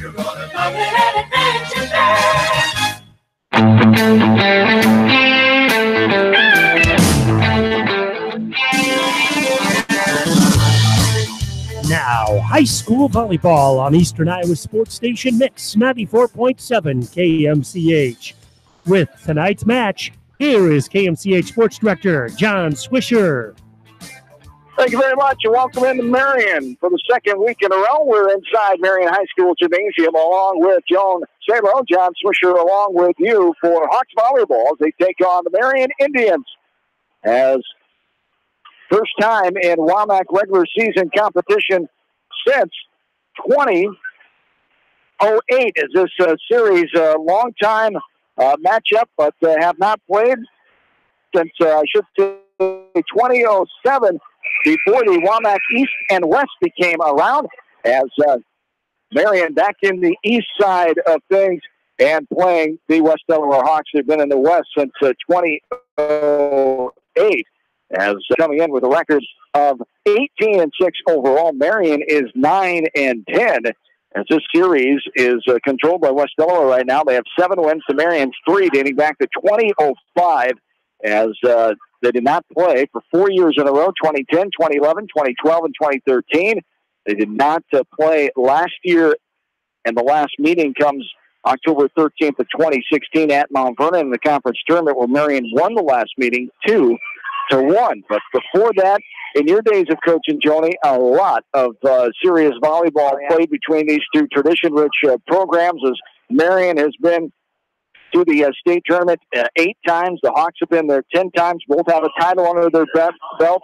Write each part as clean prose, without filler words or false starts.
You're gonna love it at Now, high school volleyball on Eastern Iowa Sports Station Mix 94.7 KMCH. With tonight's match, here is KMCH Sports Director John Swisher. Thank you very much, and welcome into Marion for the second week in a row. We're inside Marion High School Gymnasium along with Joan Salo, John Swisher, along with you for Hawks volleyball as they take on the Marion Indians. As first time in WAMAC regular season competition since 2008 is this series a long time matchup, but have not played since, I should say, 2007 before the WAMAC East and West became around, as Marion back in the east side of things and playing the West Delaware Hawks. They've been in the West since 2008. As coming in with a record of 18-6 overall, Marion is 9-10. As this series is controlled by West Delaware right now, they have 7 wins to Marion's 3, dating back to 2005. As they did not play for 4 years in a row, 2010, 2011, 2012, and 2013. They did not play last year, and the last meeting comes October 13th of 2016 at Mount Vernon in the conference tournament, where Marion won the last meeting 2-1. But before that, in your days of coaching, Joni, a lot of serious volleyball played between these two tradition-rich programs, as Marion has been to the state tournament 8 times. The Hawks have been there 10 times. Both have a title under their belt.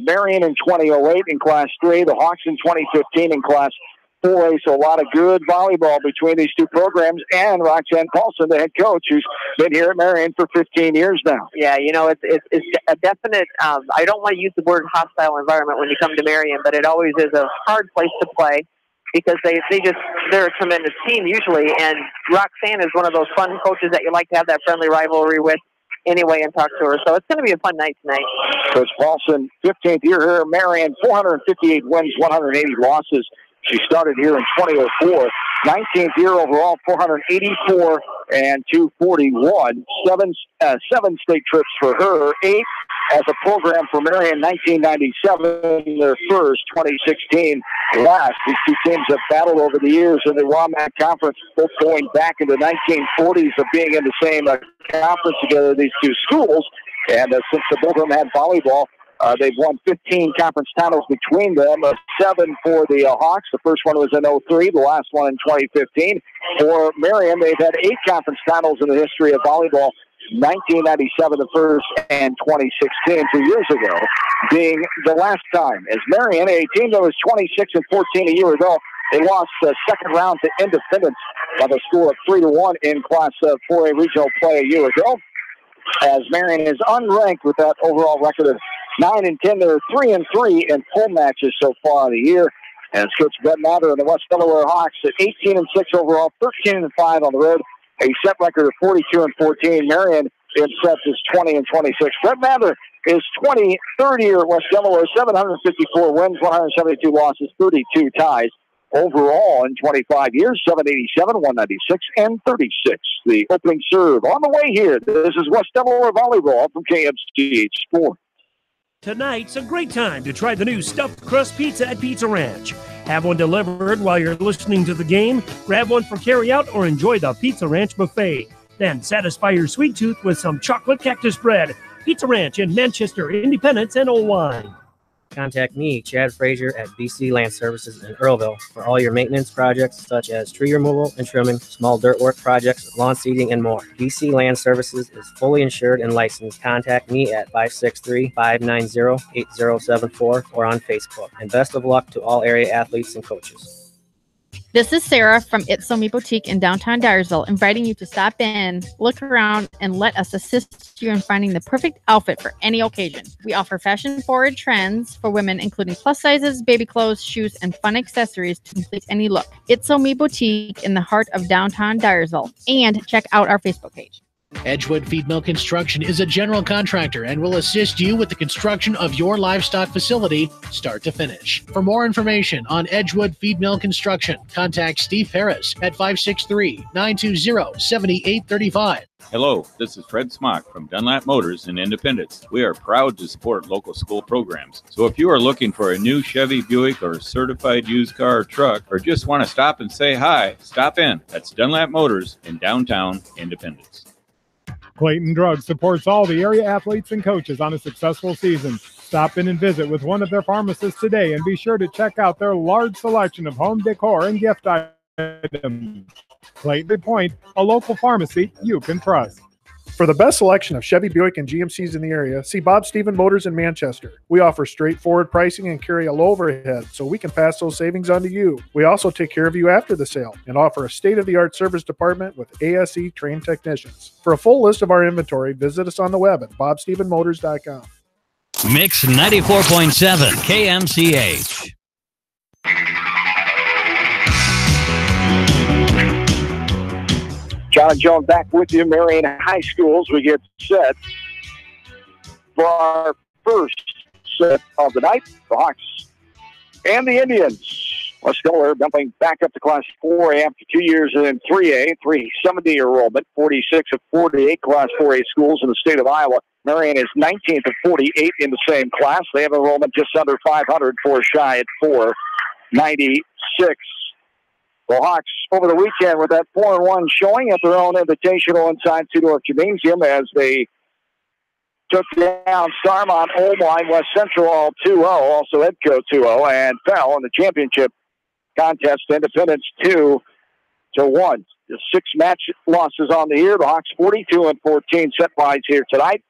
Marion in 2008 in Class 3. The Hawks in 2015 in Class 4A. So a lot of good volleyball between these two programs. And Roxanne Paulson, the head coach, who's been here at Marion for 15 years now. Yeah, you know, it's a definite, I don't want to use the word hostile environment when you come to Marion, but it always is a hard place to play, because they're a tremendous team usually, and Roxanne is one of those fun coaches that you like to have that friendly rivalry with anyway and talk to her. So it's going to be a fun night tonight. Coach Paulson, 15th year here at Marion, 458 wins, 180 losses. She started here in 2004. 19th year overall, 484 and 241. Seven state trips for her. 8 as a program for Marion, 1997, their first, 2016 last. These two teams have battled over the years in the WAMAC Conference, both going back into the 1940s of being in the same conference together, these two schools. And since the both of them had volleyball, they've won 15 conference titles between them, 7 for the Hawks. The first one was in 2003, the last one in 2015. For Marion, they've had 8 conference titles in the history of volleyball, 1997 the first, and 2016, 2 years ago, being the last time. As Marion, a team that was 26-14 a year ago, they lost the second round to Independence by the score of 3-1 in Class 4A regional play a year ago. As Marion is unranked with that overall record of 9-10, they're 3-3 in full matches so far in the year. As Coach Ben Mather and the West Delaware Hawks at 18-6 overall, 13-5 on the road, a set record of 42-14. Marion in sets is 20-26. Brett Mather is 23rd year at West Delaware, 754 wins, 172 losses, 32 ties. Overall, in 25 years, 787, 196, and 36. The opening serve on the way here. This is West Delaware Volleyball from KMCH Sport. Tonight's a great time to try the new stuffed crust pizza at Pizza Ranch. Have one delivered while you're listening to the game, grab one for carryout, or enjoy the Pizza Ranch buffet. Then satisfy your sweet tooth with some chocolate cactus bread. Pizza Ranch in Manchester, Independence, and Old-Line. Contact me, Chad Frazier, at BC Land Services in Earlville for all your maintenance projects such as tree removal and trimming, small dirt work projects, lawn seeding, and more. BC Land Services is fully insured and licensed. Contact me at 563-590-8074 or on Facebook. And best of luck to all area athletes and coaches. This is Sarah from It's So Me Boutique in downtown Dyersville, inviting you to stop in, look around, and let us assist you in finding the perfect outfit for any occasion. We offer fashion-forward trends for women, including plus sizes, baby clothes, shoes, and fun accessories to complete any look. It's So Me Boutique in the heart of downtown Dyersville. And check out our Facebook page. Edgewood Feed Mill Construction is a general contractor and will assist you with the construction of your livestock facility, start to finish. For more information on Edgewood Feed Mill Construction, contact Steve Harris at 563-920-7835. Hello, this is Fred Smock from Dunlap Motors in Independence. We are proud to support local school programs. So if you are looking for a new Chevy, Buick, or certified used car or truck, or just want to stop and say hi, stop in. That's Dunlap Motors in downtown Independence. Clayton Drugs supports all the area athletes and coaches on a successful season. Stop in and visit with one of their pharmacists today and be sure to check out their large selection of home decor and gift items. Clayton Point, a local pharmacy you can trust. For the best selection of Chevy, Buick, and GMCs in the area, see Bob Stephen Motors in Manchester. We offer straightforward pricing and carry a low overhead, so we can pass those savings on to you. We also take care of you after the sale and offer a state-of-the-art service department with ASE trained technicians. For a full list of our inventory, visit us on the web at bobstephenmotors.com. Mix 94.7 KMCH. John and Joan back with you, Marion High Schools. We get set for our first set of the night. The Hawks and the Indians. West Delaware dumping back up to Class 4A after 2 years in 3A. 370 enrollment, 46 of 48 Class 4A schools in the state of Iowa. Marion is 19th of 48 in the same class. They have enrollment just under 500, 4 shy at 496. The Hawks over the weekend with that 4-1 showing at their own invitational inside Tudor Gymnasium as they took down Starmont, Oldline, West Central all 2-0, also Edco 2-0, and fell in the championship contest. Independence 2-1. The 6 match losses on the year. The Hawks 42-14 set-wise here tonight.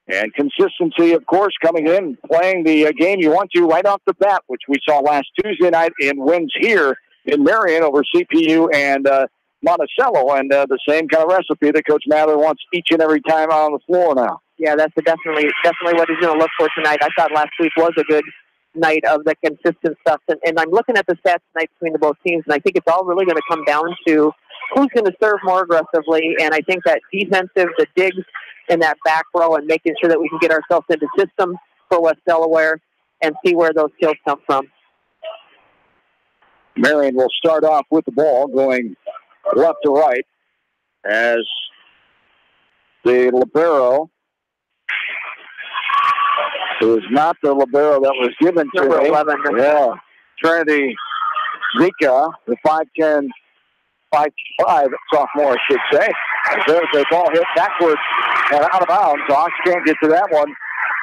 And consistency, of course, coming in, playing the game you want to right off the bat, which we saw last Tuesday night in wins here in Marion over CPU and Monticello, and the same kind of recipe that Coach Mather wants each and every time on the floor now. Yeah, that's definitely what he's going to look for tonight. I thought last week was a good night of the consistent stuff, and I'm looking at the stats tonight between the both teams, and I think it's all really going to come down to who's going to serve more aggressively, and I think that defensive, the digs in that back row, and making sure that we can get ourselves into system for West Delaware and see where those skills come from. Marion will start off with the ball going left to right as the libero is not the libero that was given to number 11. Yeah, Trinity Zika, the 5'10", 5'5" sophomore, I should say. There's a ball hit backwards and out of bounds. The Hawks can't get to that one,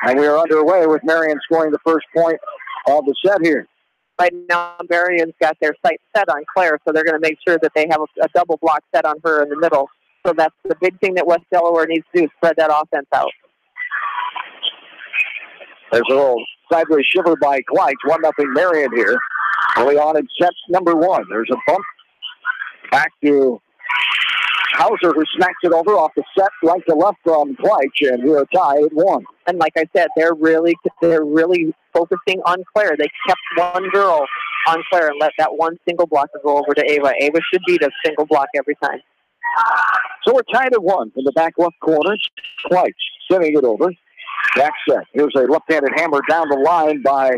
and we are underway with Marion scoring the first point of the set here. Right now, Marion's got their sights set on Claire, so they're going to make sure that they have a double block set on her in the middle. So that's the big thing that West Delaware needs to do, spread that offense out. There's a little sideways shiver by Kleitz. 1-0 Marion here. Early on in set number 1. There's a bump back to Hauser, who smacks it over off the set right to left from Kleitz, and we're tied at 1. And like I said, they're really focusing on Claire. They kept one girl on Claire and let that one single blocker go over to Ava. Ava should beat a single block every time. So we're tied at 1 in the back left corner. Kleitz sending it over. Back set. Here's a left-handed hammer down the line by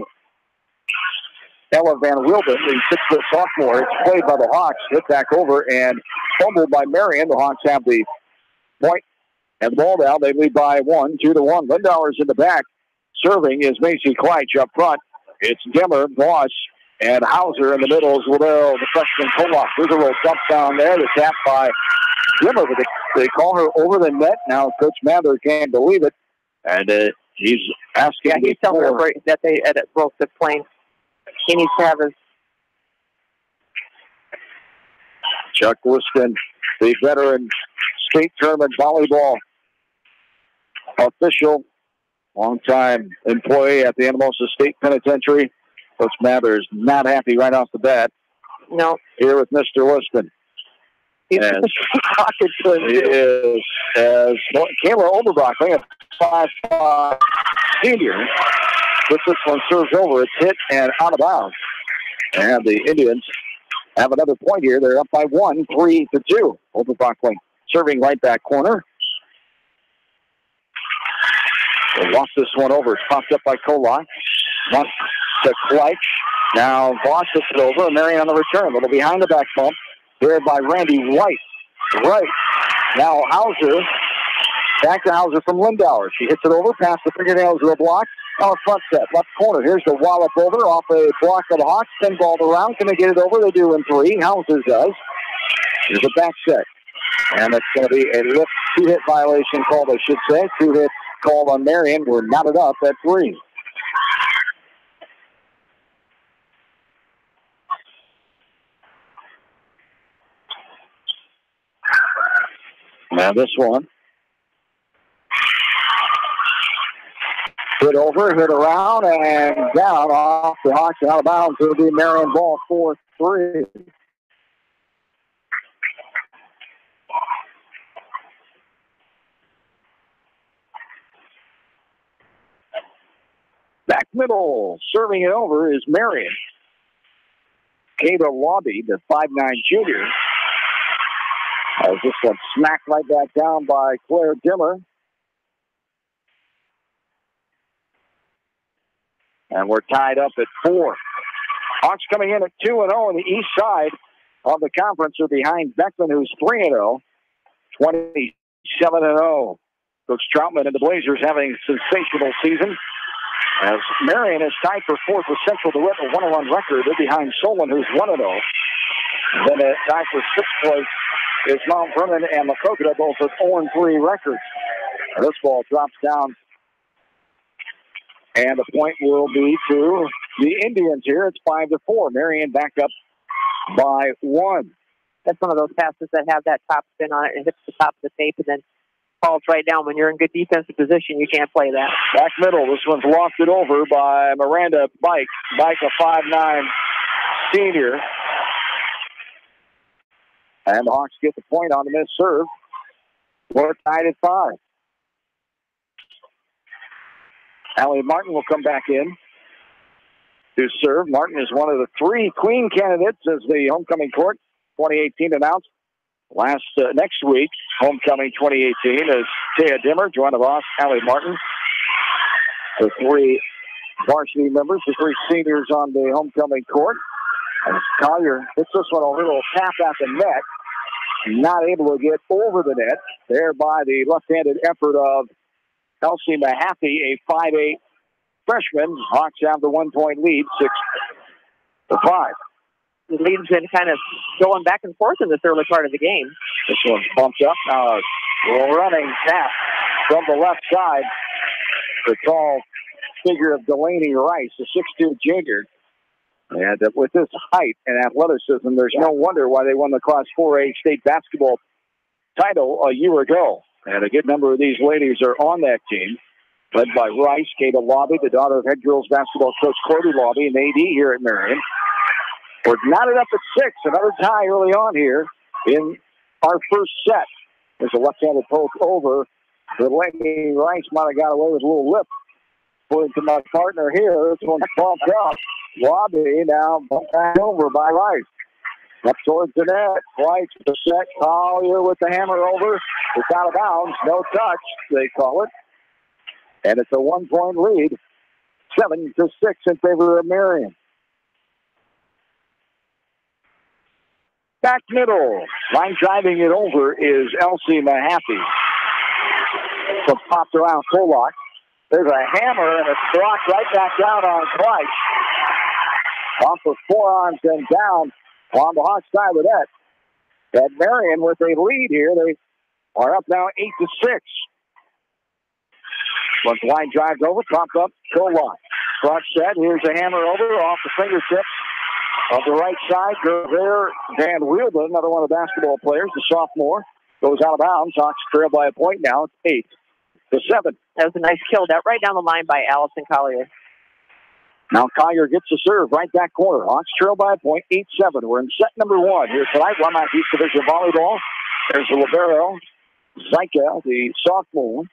Ella Van Wilden, the 6-foot sophomore. It's played by the Hawks. Hit back over and fumbled by Marion. The Hawks have the point and the ball now. They lead by 1, 2-1. Lindauer's in the back. Serving is Macy Kleitz up front. It's Demmer, Moss, and Hauser in the middle is Ladero, the freshman Koloff. There's a little dump down there. The tap by Demmer, but they call her over the net. Now Coach Mather can't believe it. And he's asking. Yeah, he's telling her that they broke the plane. He needs to have his. Chuck Wiston, the veteran state tournament volleyball official, longtime employee at the Anamosa State Penitentiary. Coach Mather is not happy right off the bat. No. Here with Mr. Wiston. He's talking to him. He is as Kayla Oberbach, a 5'5" senior. This one serves over. It's hit and out of bounds. And the Indians have another point here. They're up by 1, 3-2. Oberbach serving right back corner. They lost this one over. It's popped up by Kolak. Wants to Kleich. Now Voss hits it over, and Marion on the return. A little behind the back bump. Here by Randy White. Right. Now Hauser. Back to Hauser from Lindauer. She hits it over, past the fingernails of the block. On front set, left corner. Here's the wallop over off a block of the Hawks. 10 balled around. Can they get it over? They do in 3. Hauser does. Here's a back set. And it's going to be a lift 2-hit violation called, I should say. 2-hit called on Marion. We're knotted up at 3. Now this one. Hit over, hit around, and down off the Hawks and out of bounds. It'll be Marion ball 4-3. Back middle, serving it over is Marion. Kata Lobby, the 5'9" junior. As this one smacked right back down by Claire Dimmer. And we're tied up at 4. Hawks coming in at 2-0 on the east side of the conference are behind Beckman, who's 3-0, 27-0. Coach Troutman and the Blazers having a sensational season. As Marion is tied for 4th with Central DeWitt, a 1-1 record. They're behind Solon, who's 1-0. Then tied for 6th place is Mount Vernon and Maquoketa, both with 0-3 records. And this ball drops down. And the point will be to the Indians here. It's 5-4. Marion back up by 1. That's one of those passes that have that top spin on it and hits the top of the tape and then falls right down. When you're in good defensive position, you can't play that. Back middle. This one's lofted over by Miranda Bike. Bike, a 5'9" senior. And the Hawks get the point on the missed serve. We're tied at 5. Allie Martin will come back in to serve. Martin is one of the 3 Queen candidates as the homecoming court 2018 announced. Next week, homecoming 2018 is Taya Dimmer, Joanna Voss, Allie Martin. The 3 varsity members, the 3 seniors on the homecoming court. And Collier hits this one a little tap at the net. Not able to get over the net. There by the left-handed effort of Elsie Mahaffey, a 5'8" freshman. Hawks have the 1-point lead, 6-5. The lead's been kind of going back and forth in this early part of the game. This one's bumped up. Now a running tap from the left side. The tall figure of Delaney Rice, a 6'2" junior. And with this height and athleticism, there's no wonder why they won the Class 4A state basketball title a year ago. And a good number of these ladies are on that team, led by Rice, Kata Lobby, the daughter of head girls basketball coach Cordy Lobby, and AD here at Marion. We're knotted up at 6. Another tie early on here in our first set. There's a left-handed poke over. Delaney Rice might have got away with a little lip. According to my partner here, this one bumped up. Lobby now bumped back over by Rice. Up towards the net. Rice with the set. Collier with the hammer over. It's out of bounds. No touch, they call it. And it's a 1-point lead. 7-6 in favor of Marion. Back middle. Line driving it over is Elsie Mahaffey. So popped around Kolak. There's a hammer, and it's blocked right back down on Kleich. Off of forearms and down on the Hawks side of that. And Marion with a lead here. They are up now 8-6. Once line drives over, popped up, Kolak. Front set, here's a hammer over off the fingertips. On the right side, there, Van Wheeldon, another one of the basketball players, the sophomore, goes out of bounds. Hawks trail by a point now. It's 8-7. That was a nice kill. That right down the line by Allison Collier. Now Collier gets the serve right back corner. Hawks trail by a point, 8-7. We're in set number 1 here tonight. Wilmot East Division Volleyball. There's the libero, Zyka, the sophomore.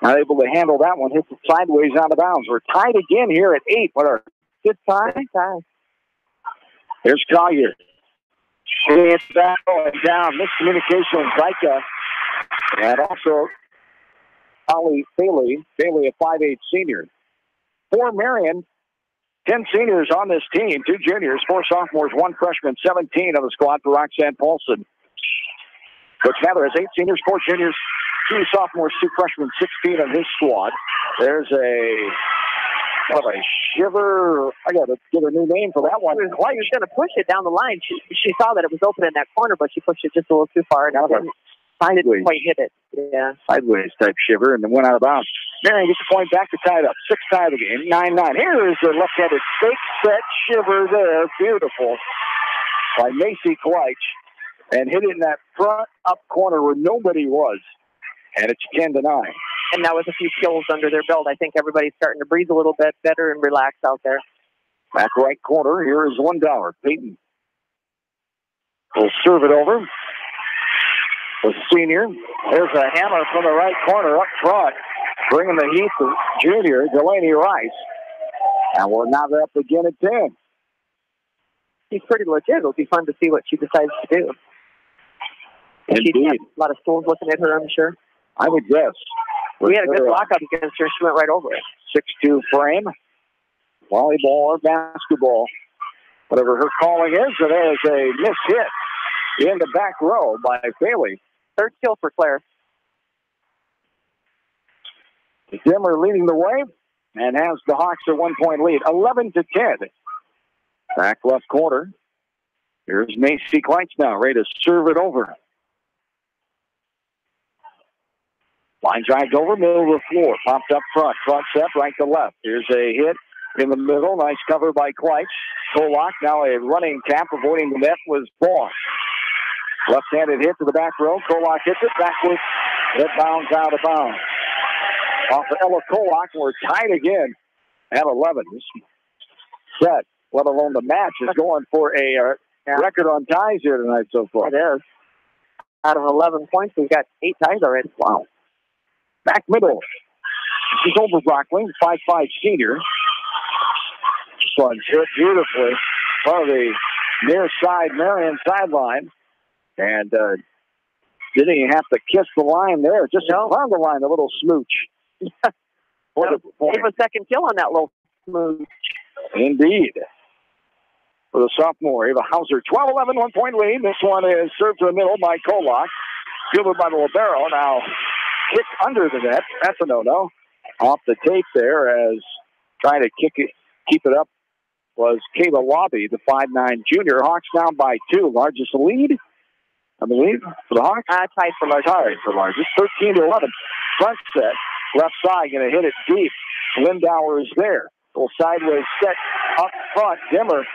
Not able to handle that one. Hits it sideways out of bounds. We're tied again here at 8. What our 5th tie? Here's Collier. It's back going down. Miscommunication with Zyka. And also Holly Bailey. Bailey, a 5'8 senior. For Marion, 10 seniors on this team, 2 juniors, 4 sophomores, 1 freshman, 17 on the squad for Roxanne Paulson. Coach Mather has 8 seniors, 4 juniors, 2 sophomores, 2 freshmen, 16 on his squad. There's a shiver. I got to get a new name for that one. She was going to push it down the line. She saw that it was open in that corner, but she pushed it just a little too far. And didn't quite hit it. Yeah. Sideways type shiver, and then went out of bounds. Marion gets the point back to tie it up. 6 tie of the game, 9-9. Here is the left-handed fake set shiver there. Beautiful by Macy Kleitsch. And hit it in that front up corner where nobody was. And it's 10-9. And now with a few kills under their belt, I think everybody's starting to breathe a little bit better and relax out there. Back right corner, here is Lindauer. Peyton will serve it over. The senior. There's a hammer from the right corner up front. Bringing the heat to junior Delaney Rice. And we're now up again at 10. She's pretty legit. It'll be fun to see what she decides to do. Indeed. She's got a lot of schools looking at her, I'm sure. I would guess. We had a good block up against her. She went right over it. 6'2 frame. Volleyball or basketball. Whatever her calling is, and there's a miss hit in the back row by Bailey. 3rd kill for Claire. Dimmer leading the way and has the Hawks a 1-point lead. 11-10. Back left corner. Here's Macy Kleitsch now, ready to serve it over. Line drives over, middle of the floor. Popped up front. Front set, right to left. Here's a hit in the middle. Nice cover by Kleitsch. Kolak, now a running tap, avoiding the net, was Vaughn. Left-handed hit to the back row. Kolak hits it backwards. It bounds out of bounds. Off of Ella Kolak, we're tied again at 11. This set, let alone the match, is going for a record on ties here tonight so far. It is. Out of 11 points, we've got 8 ties already. Wow. Back middle. She's over Brockling, 5'5 senior. Runs hit beautifully. Front of the near side Marion sideline. And didn't even have to kiss the line there. Just in front of the line, a little smooch. Gave a second kill on that little smooch. Indeed. For the sophomore, Ava Hauser, 12-11, 1-point lead. This one is served to the middle by Kolak. Fielded by the libero. Now hit under the net. That's a no-no. Off the tape there as trying to keep it up was Kayla Lobby, the 5'9 junior. Hawks down by 2. Largest lead, I believe, for the Hawks. Tied for largest. Tied for largest. 13-11. Front set. Left side, going to hit it deep. Lindauer is there. Little sideways set up front. Dimmer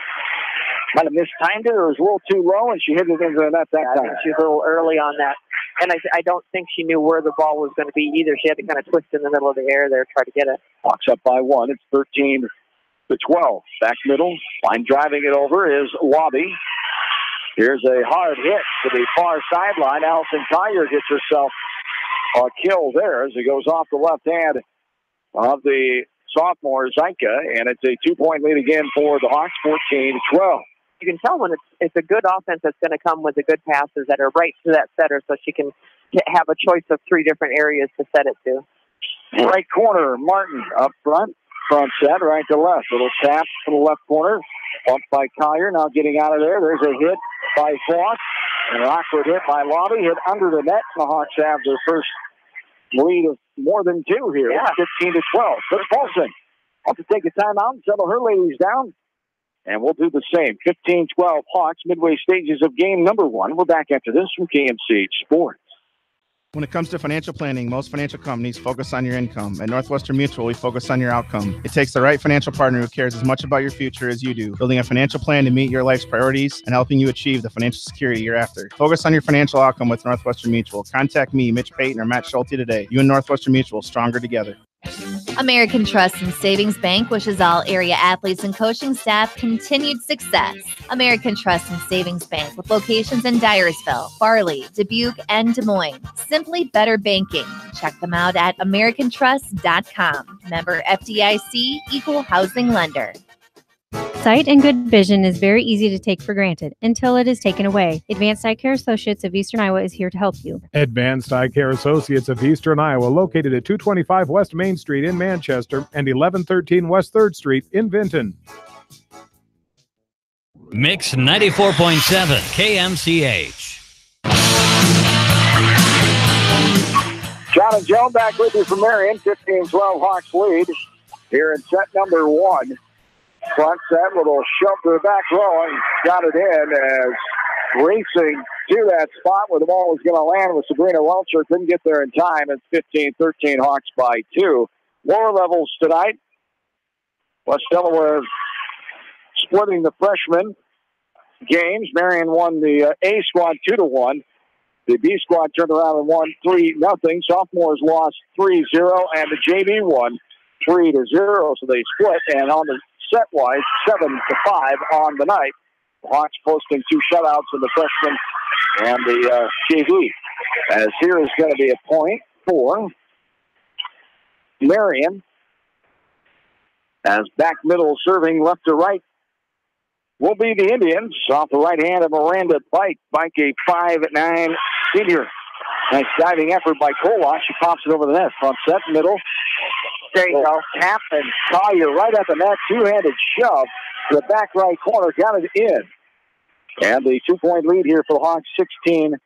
kind of mistimed it, or was a little too low, and she hit it into the net that time. I think she was a little early on that. And I don't think she knew where the ball was going to be either. She had to kind of twist in the middle of the air there, try to get it. Hawks up by 1. It's 13-12. Back middle. Line driving it over is Lobby. Here's a hard hit to the far sideline. Allison Collier gets herself a kill there as it goes off the left hand of the sophomore Zinka, and it's a 2-point lead again for the Hawks, 14-12. You can tell when it's a good offense that's going to come with the good passes that are right to that setter, so she can have a choice of 3 different areas to set it to. Right corner, Martin up front set, right to left. Little tap to the left corner, bumped by Collier. Now getting out of there. There's a hit by Foss, and an awkward hit by Lobby. Hit under the net. The Hawks have their first lead of more than 2 here. Yeah. 15-12. Chris Paulson wants to take a timeout and settle her ladies down. And we'll do the same. 15-12 Hawks, midway stages of game number 1. We're back after this from KMCH Sports. When it comes to financial planning, most financial companies focus on your income. At Northwestern Mutual, we focus on your outcome. It takes the right financial partner who cares as much about your future as you do, building a financial plan to meet your life's priorities and helping you achieve the financial security you're after. Focus on your financial outcome with Northwestern Mutual. Contact me, Mitch Payton, or Matt Schulte today. You and Northwestern Mutual, stronger together. American Trust and Savings Bank wishes all area athletes and coaching staff continued success. American Trust and Savings Bank with locations in Dyersville, Farley, Dubuque, and Des Moines. Simply better banking. Check them out at americantrust.com. Member FDIC, equal housing lender. Sight and good vision is very easy to take for granted until it is taken away. Advanced Eye Care Associates of Eastern Iowa is here to help you. Advanced Eye Care Associates of Eastern Iowa, located at 225 West Main Street in Manchester and 1113 West 3rd Street in Vinton. Mix 94.7 KMCH. John and Joan back with you from Marion. 15-12 Hawks lead here in set number 1. Front set, little shove to the back row and got it in as racing to that spot where the ball was going to land with Sabrina Welcher. Couldn't get there in time. It's 15-13 Hawks by 2. Lower levels tonight. West Delaware splitting the freshman games. Marion won the A squad 2-1. The B squad turned around and won 3-0. Sophomores lost 3-0, and the JV won 3-0. So they split, and on the set-wise, 7-5 on the night. The Hawks posting 2 shutouts in the freshman and the JV. As here is going to be a point for Marion. As back middle serving left to right will be the Indians. Off the right hand of Miranda Pike. Pike, a 5'9" senior. Nice diving effort by Kolak. She pops it over the net. Front set, middle. There you go. Tap and Collier right at the net. Two-handed shove to the back right corner. Got it in. And the 2-point lead here for the Hawks, 16-14.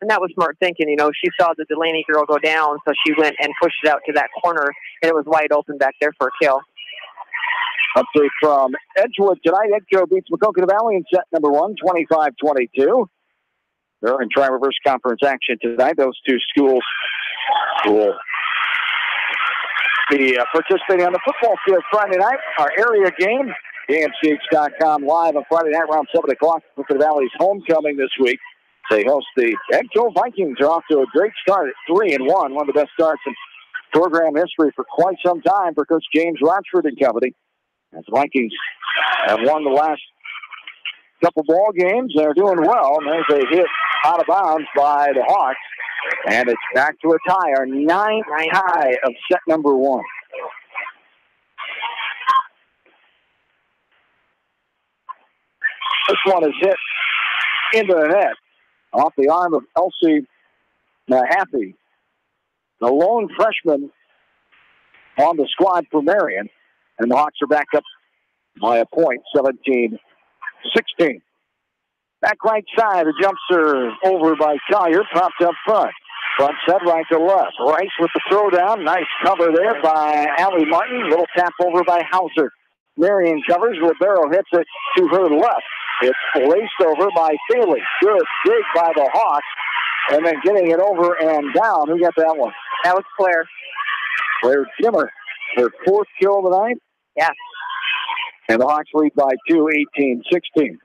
And that was smart thinking. You know, she saw the Delaney girl go down, so she went and pushed it out to that corner, and it was wide open back there for a kill. Update from Edgewood tonight. Edco beats Macocata Valley in set number 1, 25-22. They're in tri-reverse conference action tonight. Those two schools will be participating on the football field Friday night. Our area game, KMCH.com live on Friday night around 7 o'clock. Macocata Valley's homecoming this week. They host the Edco Vikings. Are off to a great start at 3-1. One of the best starts in program history for quite some time for Coach James Rochford and company. As the Vikings have won the last couple ball games, they're doing well. And there's a hit out of bounds by the Hawks. And it's back to a tie, our 9th tie of set number 1. This one is hit into the net off the arm of Elsie Happy, the lone freshman on the squad for Marion. And the Hawks are back up by a point, 17-16. Back right side, the jumps are over by Collier, popped up front. Front set right to left. Rice with the throw down. Nice cover there by Allie Martin. Little tap over by Hauser. Marion covers. Libero hits it to her left. It's laced over by Faley. Good dig by the Hawks. And then getting it over and down. Who got that one? That was Claire. Claire Dimmer. Her 4th kill of the night. Yeah. And the Hawks lead by 2, 18-16.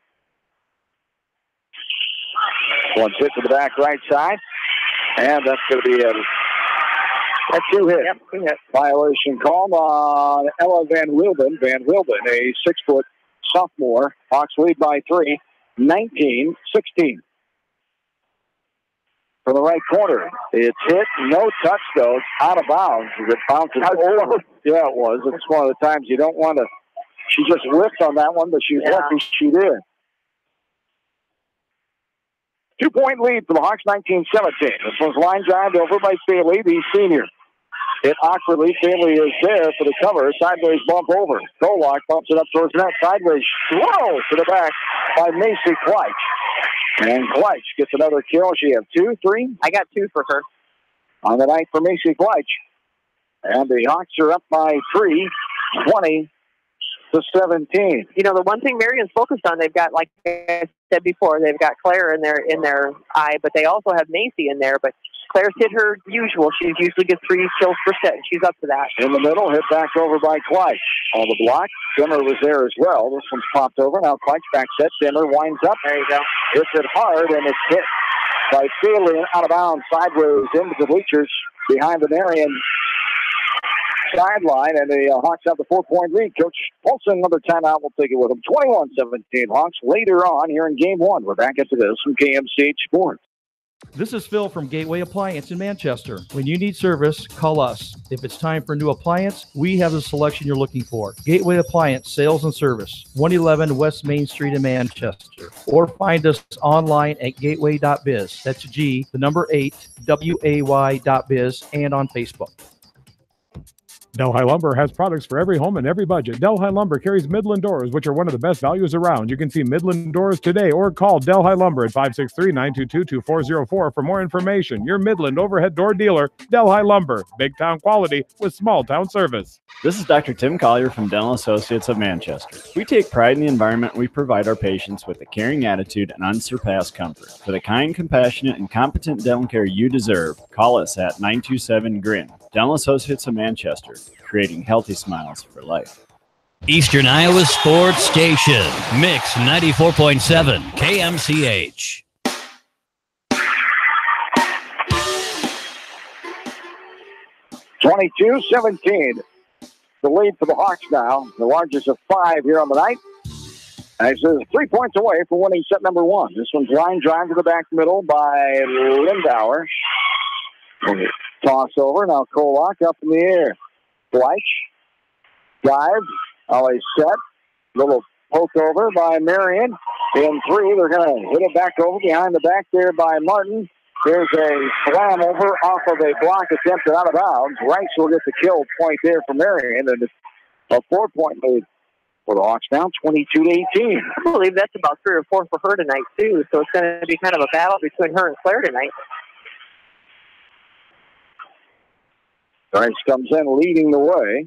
One hit to the back right side. And that's going to be a 2-hit. Yep, 2-hit. Violation called on Ella Van Wilden. Van Wilden, a 6-foot sophomore. Hawks lead by 3, 19-16. From the right corner. It's hit. No touch, though. It's out of bounds. It bounces over. Yeah, it was. It's one of the times you don't want to. She just whipped on that one, but she's lucky she did. 2-point lead for the Hawks, 19-17. This one's line drive over by Faley, the senior. Hit awkwardly. Faley is there for the cover. Sideways bump over. Kolak bumps it up towards the net. Sideways throw to the back by Macy Kleitch. And Kleitch gets another kill. She have 2, 3? I got 2 for her. On the night for Macy Kleitch. And the Hawks are up by 3, 20-17. You know, the one thing Marion's focused on, they've got, like I said before, they've got Claire in their eye, but they also have Macy in there. But Claire's hit her usual. She usually gets 3 kills per set, and she's up to that. In the middle, hit back over by Kleitch. On the block, Dimmer was there as well. This one's popped over. Now Kleitch back set. Dimmer winds up. There you go. Hits it hard, and it's hit by Faley out of bounds, sideways into the bleachers behind the Marion sideline, and the Hawks have the 4-point lead. Coach Paulson, another timeout. We'll take it with them. 21-17 Hawks later on here in Game 1. We're back into this from KMCH Sports. This is Phil from Gateway Appliance in Manchester. When you need service, call us. If it's time for a new appliance, we have the selection you're looking for. Gateway Appliance Sales and Service, 111 West Main Street in Manchester. Or find us online at gateway.biz. That's G, the number 8, WAY.biz, and on Facebook. Delhi Lumber has products for every home and every budget. Delhi Lumber carries Midland doors, which are one of the best values around. You can see Midland doors today or call Delhi Lumber at 563-922-2404 for more information. Your Midland overhead door dealer, Delhi Lumber. Big town quality with small town service. This is Dr. Tim Collier from Dental Associates of Manchester. We take pride in the environment we provide our patients with a caring attitude and unsurpassed comfort. For the kind, compassionate, and competent dental care you deserve, call us at 927-GRIN. Dental Associates of Manchester, creating healthy smiles for life. Eastern Iowa Sports Station, Mix 94.7, KMCH. (22-17). The lead for the Hawks now, the largest of 5 here on the night. And this is 3 points away from winning set number 1. This one's line drive to the back middle by Lindauer. Toss over, now Kolak up in the air. Bleich, dive, always set. Little poke over by Marion. In 3, they're going to hit it back over behind the back there by Martin. There's a slam over off of a block attempted out of bounds. Rice will get the kill point there for Marion, and it's a 4-point lead for the Hawks now, 22-18. I believe that's about 3 or 4 for her tonight, too, so it's going to be kind of a battle between her and Claire tonight. Rice comes in leading the way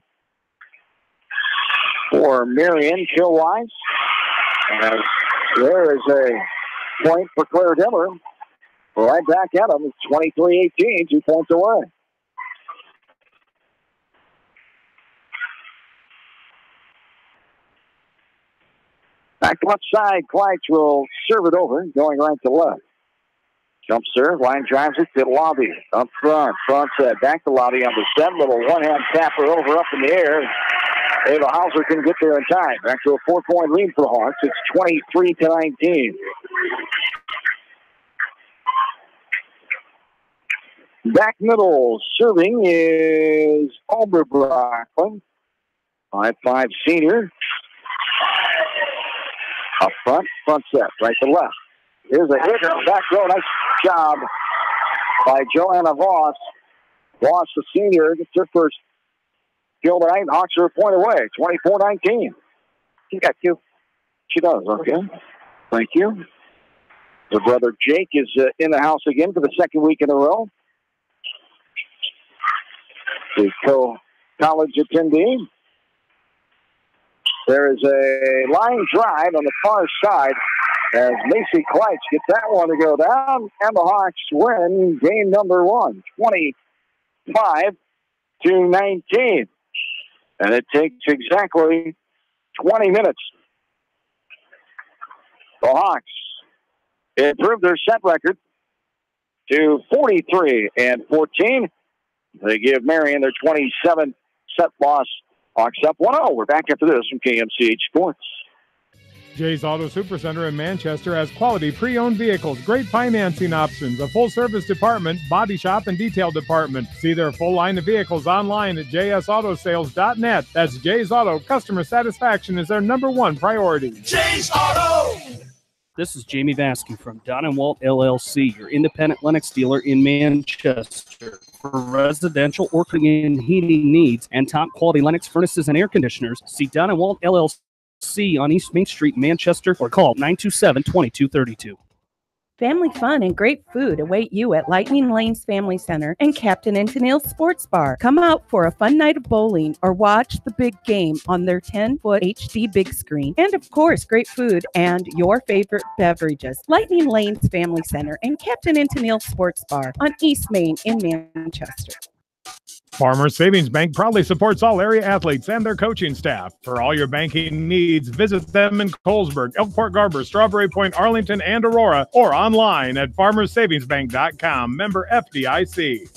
for Marion, kill-wise. And there is a point for Claire Dimmer. Right back at them. It's 23-18, 2 points away. Back left side, Kleitz will serve it over, going right to left. Jump serve, line drives it to Lobby. Up front, front set, back to Lobby on the set. Little one-hand tapper over up in the air. Ava Hauser can get there in time. Back to a 4-point lead for the Hawks. It's 23-19. Back middle, serving is Oberbrockman. 5'5" senior. Up front, front set, right to left. Here's a hit, back row, nice job by Joanna Voss. Voss, the senior, gets her first kill tonight. Hawks are a point away, 24-19. She got 2. She does, okay. Thank you. Her brother Jake is in the house again for the second week in a row. The college attendee. There is a line drive on the far side as Macy Kleitz gets that one to go down, and the Hawks win game number 1, 25-19. And it takes exactly 20 minutes. The Hawks improved their set record to 43-14. They give Marion their 27 set loss. Hawks up 1-0. We're back after this from KMCH Sports. Jay's Auto Supercenter in Manchester has quality pre-owned vehicles, great financing options, a full-service department, body shop, and detail department. See their full line of vehicles online at jsautosales.net. That's Jay's Auto. Customer satisfaction is their #1 priority. Jay's Auto! This is Jamie Vasky from Don & Walt LLC, your independent Lennox dealer in Manchester. For residential or cooking and heating needs and top-quality Lennox furnaces and air conditioners, see Don & Walt LLC on East Main Street, Manchester, or call 927-2232. Family fun and great food await you at Lightning Lanes Family Center and Captain and Tennille's Sports Bar. Come out for a fun night of bowling or watch the big game on their 10-foot HD big screen. And of course, great food and your favorite beverages. Lightning Lanes Family Center and Captain and Tennille's Sports Bar on East Main in Manchester. Farmers Savings Bank proudly supports all area athletes and their coaching staff. For all your banking needs, visit them in Colesburg, Elkport Garber, Strawberry Point, Arlington, and Aurora, or online at farmersavingsbank.com. Member FDIC.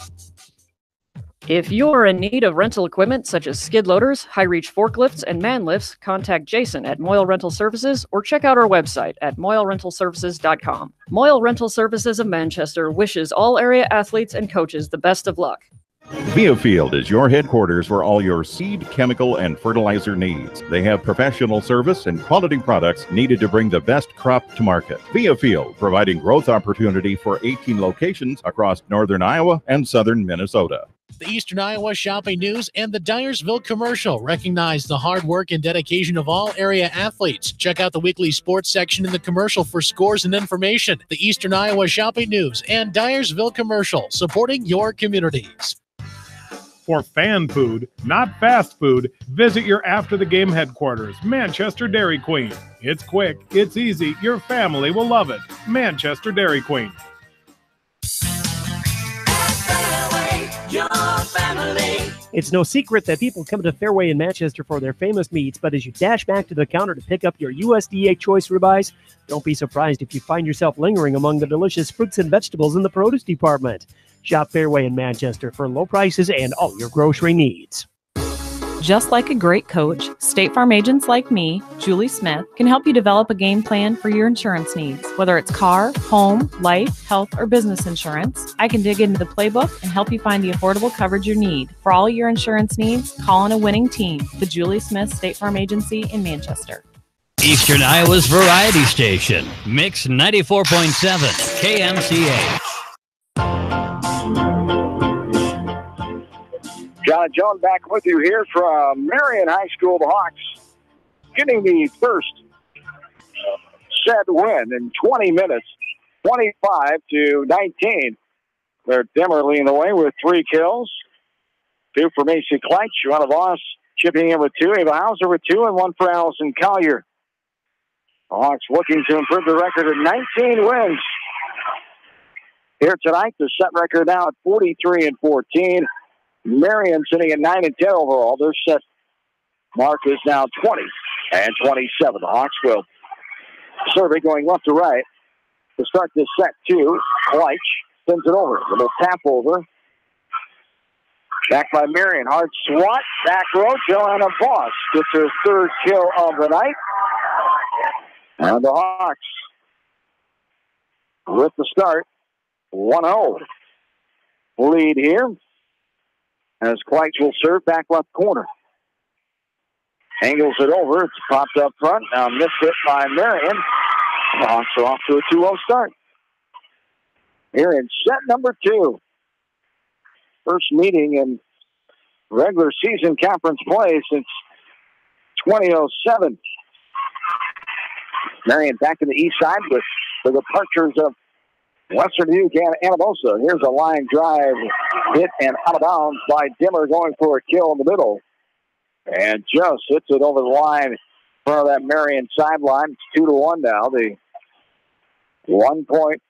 If you're in need of rental equipment such as skid loaders, high-reach forklifts, and man lifts, contact Jason at Moyle Rental Services or check out our website at moylerentalservices.com. Moyle Rental Services of Manchester wishes all area athletes and coaches the best of luck. Viafield is your headquarters for all your seed, chemical, and fertilizer needs. They have professional service and quality products needed to bring the best crop to market. Viafield, providing growth opportunity for 18 locations across northern Iowa and southern Minnesota. The Eastern Iowa Shopping News and the Dyersville Commercial recognize the hard work and dedication of all area athletes. Check out the weekly sports section in the commercial for scores and information. The Eastern Iowa Shopping News and Dyersville Commercial, supporting your communities. For fan food, not fast food, visit your after-the-game headquarters, Manchester Dairy Queen. It's quick, it's easy, your family will love it. Manchester Dairy Queen. Your family. It's no secret that people come to Fairway in Manchester for their famous meats, but as you dash back to the counter to pick up your USDA choice ribeyes, don't be surprised if you find yourself lingering among the delicious fruits and vegetables in the produce department. Shop Fairway in Manchester for low prices and all your grocery needs. Just like a great coach, State Farm agents like me, Julie Smith, can help you develop a game plan for your insurance needs. Whether it's car, home, life, health, or business insurance, I can dig into the playbook and help you find the affordable coverage you need. For all your insurance needs, call on a winning team, the Julie Smith State Farm Agency in Manchester. Eastern Iowa's variety station, Mix 94.7 KMCH. John Jones back with you here from Marion High School. The Hawks getting the first set win in 20 minutes, 25-19. They're Dimmer leading the way with 3 kills. 2 for Macy Kleitz. Joanna Voss chipping in with 2. Ava Hauser with 2, and 1 for Allison Collier. The Hawks looking to improve the record of 19 wins here tonight. The set record now at 43-14. Marion sitting at 9-10 overall. Their set mark is now 20-27. The Hawks will serve it going left to right to start this set. 2. Kleitz sends it over. A little tap over. Back by Marion. Hard swat. Back row. Joanna Voss gets her 3rd kill of the night. And the Hawks with the start. 1-0 lead here. As Kleitz will serve back left corner. Angles it over. It's popped up front. Now missed it by Marion. The Hawks are off to a 2-0 start. Here in set number 2. First meeting in regular season conference play since 2007. Marion back in the east side with the departures of Western Dubuque and Anamosa. Here's a line drive hit and out of bounds by Dimmer, going for a kill in the middle. And just hits it over the line in front of that Marion sideline. It's 2-1 now. The 1-point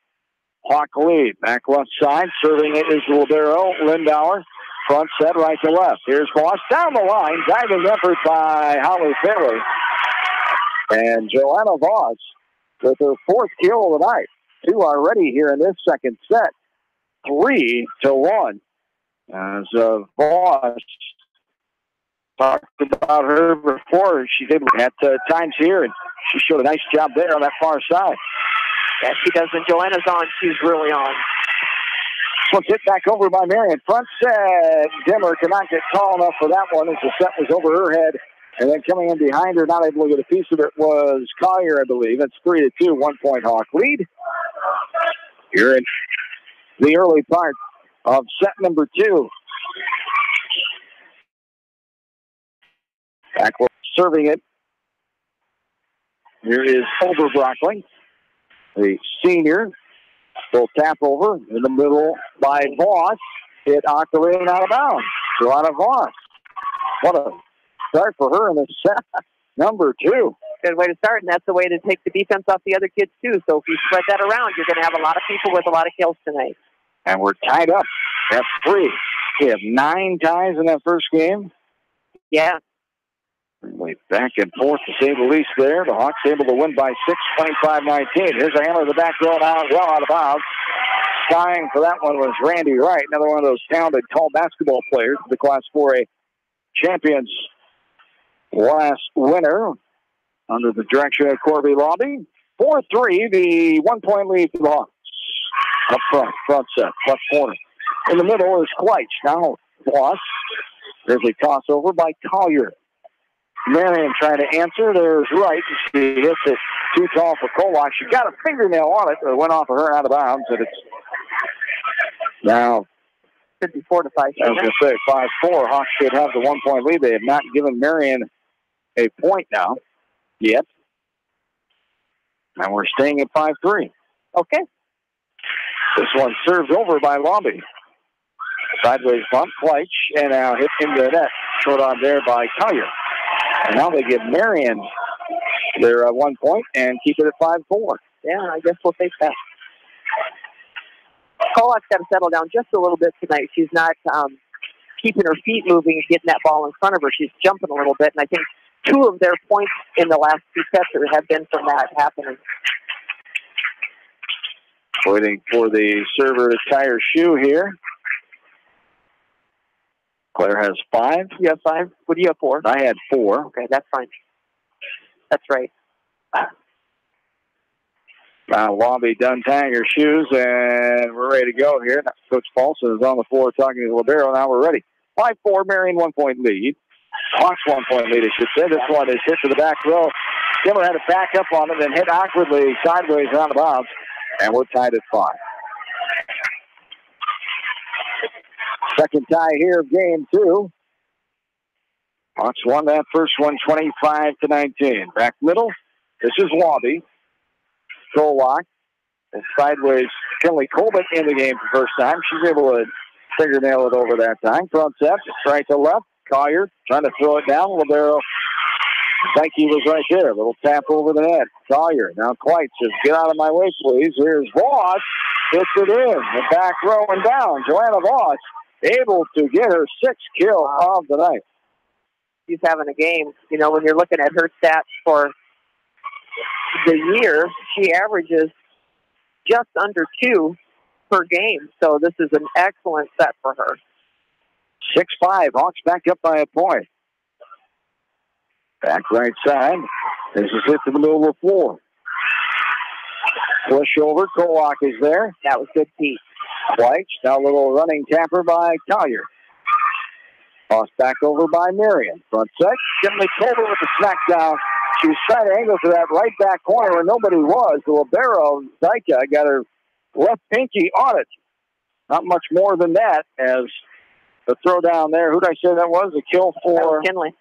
Hawk lead. Back left side. Serving it is Libero. Lindauer. Front set right to left. Here's Voss down the line. Diving effort by Holly Fairley. And Joanna Voss with her 4th kill of the night. 2 already here in this second set. 3-1. As Voss talked about her before, she's able to at times here, and she showed a nice job there on that far side. Yeah, she does. When Joanna's on, she's really on. So hit back over by Marion. Front set. Dimmer could not get tall enough for that one as the set was over her head. And then coming in behind her, not able to get a piece of it, was Collier, I believe. It's 3-2, 1-point Hawk lead. Here in the early part of set number 2. Backwards serving it. Here is Overbrockling, the senior. Full tap over in the middle by Voss. Hit Octavine out of bounds. Joanna Voss. What a start for her in the set number 2. Good way to start, and that's the way to take the defense off the other kids, too. So if you spread that around, you're going to have a lot of people with a lot of kills tonight. And we're tied up at 3. We have 9 ties in that first game. Yeah. Way back and forth, to say the least there. The Hawks able to win by 6, 25-19. Here's a hammer to the back row now, well out of bounds. Tying for that one was Randy Wright, another one of those talented tall basketball players, the Class 4A champions last winter under the direction of Corby Lobby. 4-3, the 1-point lead for the Hawks. Up front set, left corner. In the middle is Kleitch. Now, Voss. There's a toss over by Collier. Marion trying to answer. There's Wright. She hits it too tall for Kolak. She got a fingernail on it, but it went off of her out of bounds, and it's now 54 to 5. I was going to say 5-4. Hawks should have the 1-point lead. They have not given Marion a point now yet. And we're staying at 5-3. Okay. This one served over by Lobby. Sideways bump, Kleitch, and now hit into the net. Short on there by Collier. And now they give Marion their 1 point and keep it at 5-4. Yeah, I guess we'll take that. Kolak's got to settle down just a little bit tonight. She's not keeping her feet moving and getting that ball in front of her. She's jumping a little bit, and I think 2 of their points in the last 2 sets have been from that happening. Waiting for the server to tie her shoe here. Claire has 5. You have 5? What do you have, 4? I had 4. Okay, that's fine. That's right. Lobby done tying her shoes, and we're ready to go here. Coach Paulson is on the floor talking to Libero. Now we're ready. 5-4, Marion 1-point lead. Hawks 1-point lead, I should say. This one is hit to the back row. Kimmer had to back up on it and hit awkwardly sideways out of bounds, and we're tied at 5. Second tie here of game 2. Hawks won that first one 25-19. Back middle, this is Lobby. Kolak. And sideways, Kinley Colbert in the game for the first time. She's able to fingernail it over that time. Front set, right to left. Collier trying to throw it down. Libero, Sankey was right there. A little tap over the net. Collier, now Kleitch says, get out of my way, please. Here's Voss. Hits it in. The back row and down. Joanna Voss able to get her 6th kill of the night. She's having a game. You know, when you're looking at her stats for the year, she averages just under 2 per game. So this is an excellent set for her. 6-5. Hawks back up by a point. Back right side. This is hit to the middle of the floor. Push over. Kolak is there. That was good feet. Kleitch. Now a little running tapper by Collier. Toss back over by Marion. Front set. Kinley Colbert with the smackdown. She was trying to angle to that right back corner where nobody was. The libero, Zyka, got her left pinky on it. Not much more than that as the throw down there. Who did I say that was? A kill for Kinley.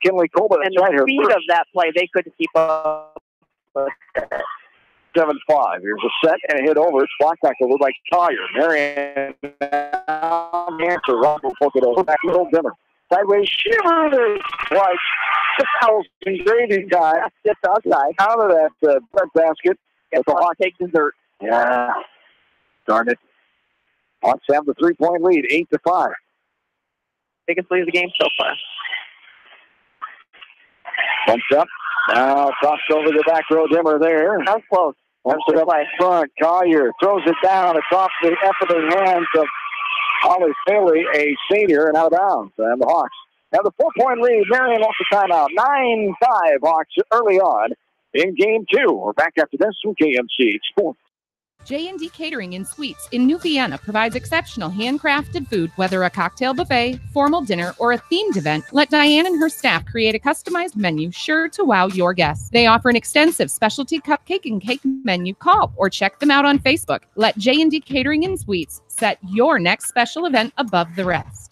Kinley Colbert. And the speed of that play, they couldn't keep up. 7-5. Here's a set and a hit over. It's blocked back over by Collier. Marion answer. Rock will poke it over. Back middle, Dimmer. Sideways shimmer. Like the house in gravy time. Just outside. Out of that bread basket. With the Hawks take dessert. Yeah. Darn it. Hawks have the 3-point lead. 8-5. Biggest lead of the game so far. Bumps up. Now tossed over the back row. Dimmer there. That was close. Bumps it up front. Collier throws it down. It's off the efforting hands of Holly Staley, a senior, and out of bounds. And the Hawks have the 4-point lead. Marion wants the timeout. 9-5 Hawks early on in game 2. We're back after this from KMC Sports. J&D Catering and Suites in New Vienna provides exceptional handcrafted food, whether a cocktail buffet, formal dinner, or a themed event. Let Diane and her staff create a customized menu sure to wow your guests. They offer an extensive specialty cupcake and cake menu. Call or check them out on Facebook. Let J&D Catering and Suites set your next special event above the rest.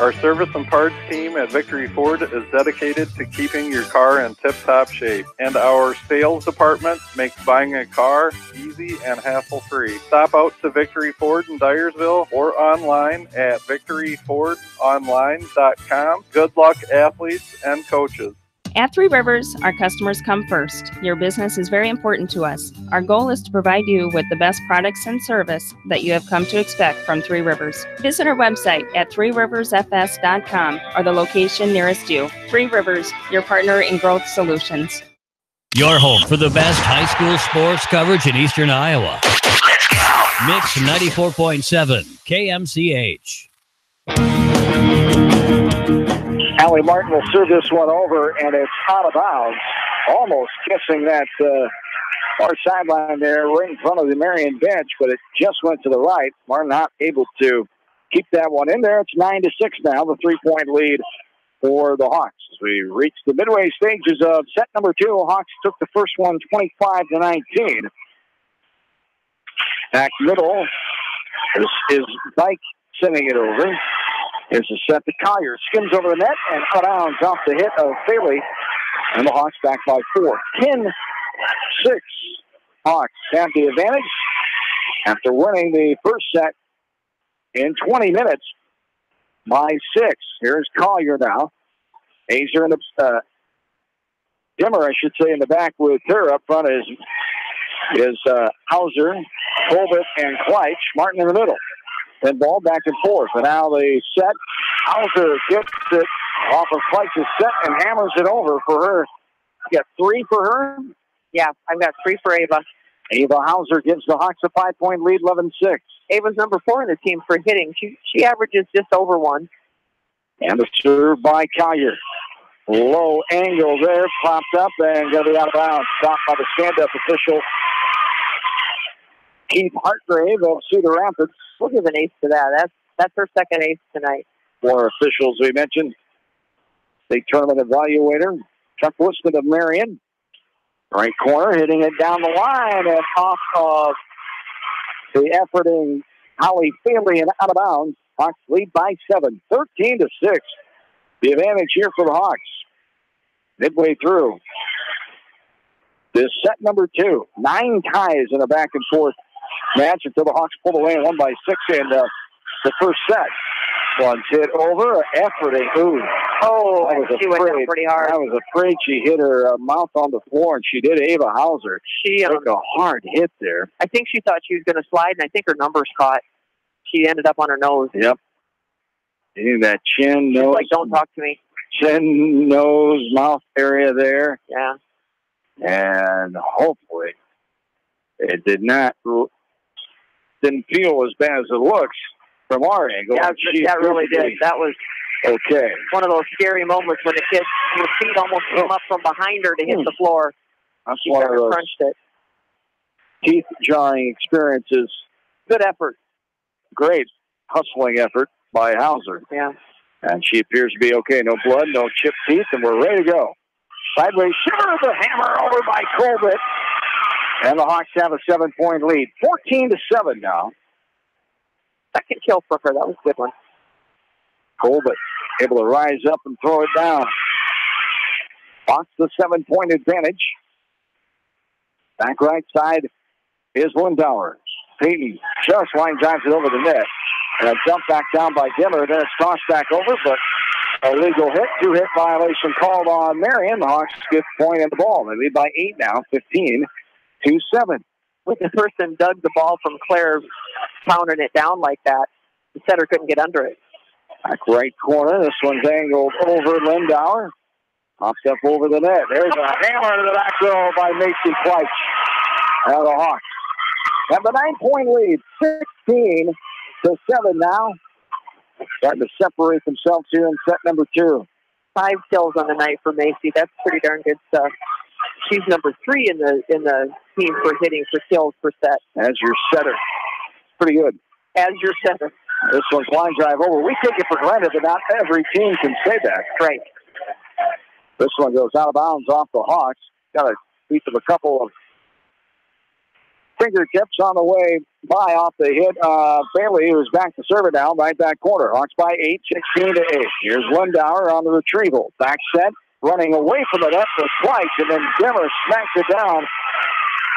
Our service and parts team at Victory Ford is dedicated to keeping your car in tip-top shape. And our sales department makes buying a car easy and hassle-free. Stop out to Victory Ford in Dyersville or online at victoryfordonline.com. Good luck, athletes and coaches. At Three Rivers, our customers come first. Your business is very important to us. Our goal is to provide you with the best products and service that you have come to expect from Three Rivers. Visit our website at threeriversfs.com or the location nearest you. Three Rivers, your partner in growth solutions. Your home for the best high school sports coverage in Eastern Iowa. Let's go. Mix 94.7 KMCH. Allie Martin will serve this one over, and it's out of bounds. Almost kissing that far sideline there right in front of the Marion bench, but it just went to the right. Martin not able to keep that one in there. It's 9-6 now, the 3-point lead for the Hawks. As we reach the midway stages of set number 2, Hawks took the first one 25-19. Back middle is Dyke sending it over. Here's a set to Collier. Skims over the net and out of bounds off the hit of Bailey. And the Hawks back by 4. 10-6. Hawks have the advantage after winning the first set in 20 minutes by 6. Here's Collier now. Azer in the Dimmer, I should say, in the back with her. Up front is Hauser, Colbert, and Kleitsch. Martin in the middle. Then ball back and forth. And now the set. Hauser gets it off of Kleitsch's set and hammers it over for her. You got 3 for her? Yeah, I've got 3 for Ava. Ava Hauser gives the Hawks a 5-point lead, 11-6. Ava's number 4 in the team for hitting. She averages just over 1. And the serve by Collier. Low angle there, popped up and going to be out of bounds. Stopped by the stand-up official, Keith Hartgrave of Cedar Rapids. We'll give an ace to that. That's her second ace tonight. 4 officials we mentioned. The tournament evaluator, Chuck Woodson of Marion. Right corner, hitting it down the line and off of the efforting Holly Bailey and out of bounds. Hawks lead by 7, 13-6. The advantage here for the Hawks. Midway through this set number 2. 9 ties in a back and forth match until the Hawks pulled away and won by 6 in the first set. One's hit over, efforting. Ooh. Oh, she went down pretty hard. I was afraid she hit her mouth on the floor, and she did. Ava Hauser. She took a hard hit there. I think she thought she was going to slide, and I think her numbers caught. She ended up on her nose. Yep. Hitting that chin, nose. Like, don't talk to me. Chin, nose, mouth area there. Yeah. And hopefully it didn't feel as bad as it looks from our angle. Yeah, that really did. That was okay. One of those scary moments when the kid, her feet almost came up from behind her to hit the floor. That's she one of those crunched it. teeth-jarring experiences. Good effort. Great hustling effort by Hauser. Yeah. And she appears to be okay. No blood, no chipped teeth, and we're ready to go. Sideways shimmer, the hammer over by Colbert. And the Hawks have a 7-point lead. 14-7 now. Second kill for her. That was a good one. Colbert able to rise up and throw it down. Hawks the 7-point advantage. Back right side is Lindauer. Peyton just line drives it over the net. And a jump back down by Dimmer. Then it's tossed back over, but a legal hit. 2-hit violation called on Marion. The Hawks get point in the ball. They lead by 8 now, 15-7. When the person dug the ball from Claire, pounding it down like that, the setter couldn't get under it. Back right corner. This one's angled over Lindauer. Pops up over the net. There's a hammer to the back row by Macy Kleitsch. Now the Hawks have the 9-point lead. 16-7 now. Starting to separate themselves here in set number 2. 5 kills on the night for Macy. That's pretty darn good stuff. She's number 3 in the team for hitting for kills per set. As your setter. Pretty good. As your setter. This one's line drive over. We take it for granted that not every team can say that. Right. This one goes out of bounds off the Hawks. Got a piece of a couple of fingertips on the way by off the hit. Bailey, who's back to serve it now, right back corner. Hawks by 8, 16-8. Here's Lindauer on the retrieval. Back set, running away from the net for Kleitsch, and then Dimmer smacks it down.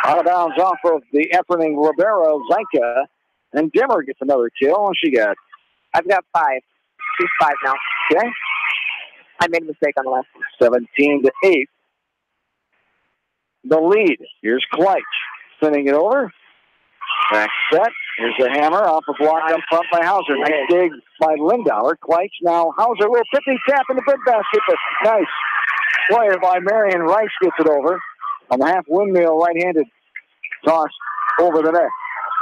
Out of bounds off of the efforting Rivera Zanka. And Dimmer gets another kill. What she got? I've got 5. She's 5 now. Okay. I made a mistake on the last one. 17-8. The lead. Here's Kleitsch. Sending it over. Back set. Here's the hammer off a block up front by Hauser. Nice dig by Lindauer. Kleitsch now. Hauser will tippy tap in the big basket, but nice player by Marion. Rice gets it over. On the half windmill, right-handed toss over the net.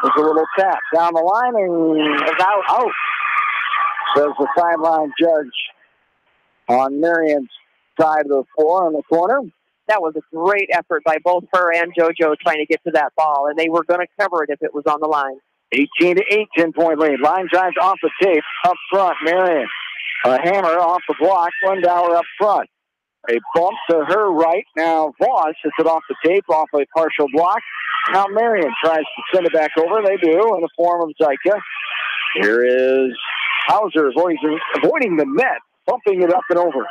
There's a little tap down the line and it's out, says the sideline judge on Marion's side of the floor in the corner. That was a great effort by both her and JoJo trying to get to that ball, and they were going to cover it if it was on the line. 18-8, 10-point lead. Line drives off the tape, up front, Marion. A hammer off the block, Lindauer up front. A bump to her right. Now Voss hits it off the tape, off a partial block. Now Marion tries to send it back over. They do in the form of Zyka. Here is Hauser avoiding the net, bumping it up and over.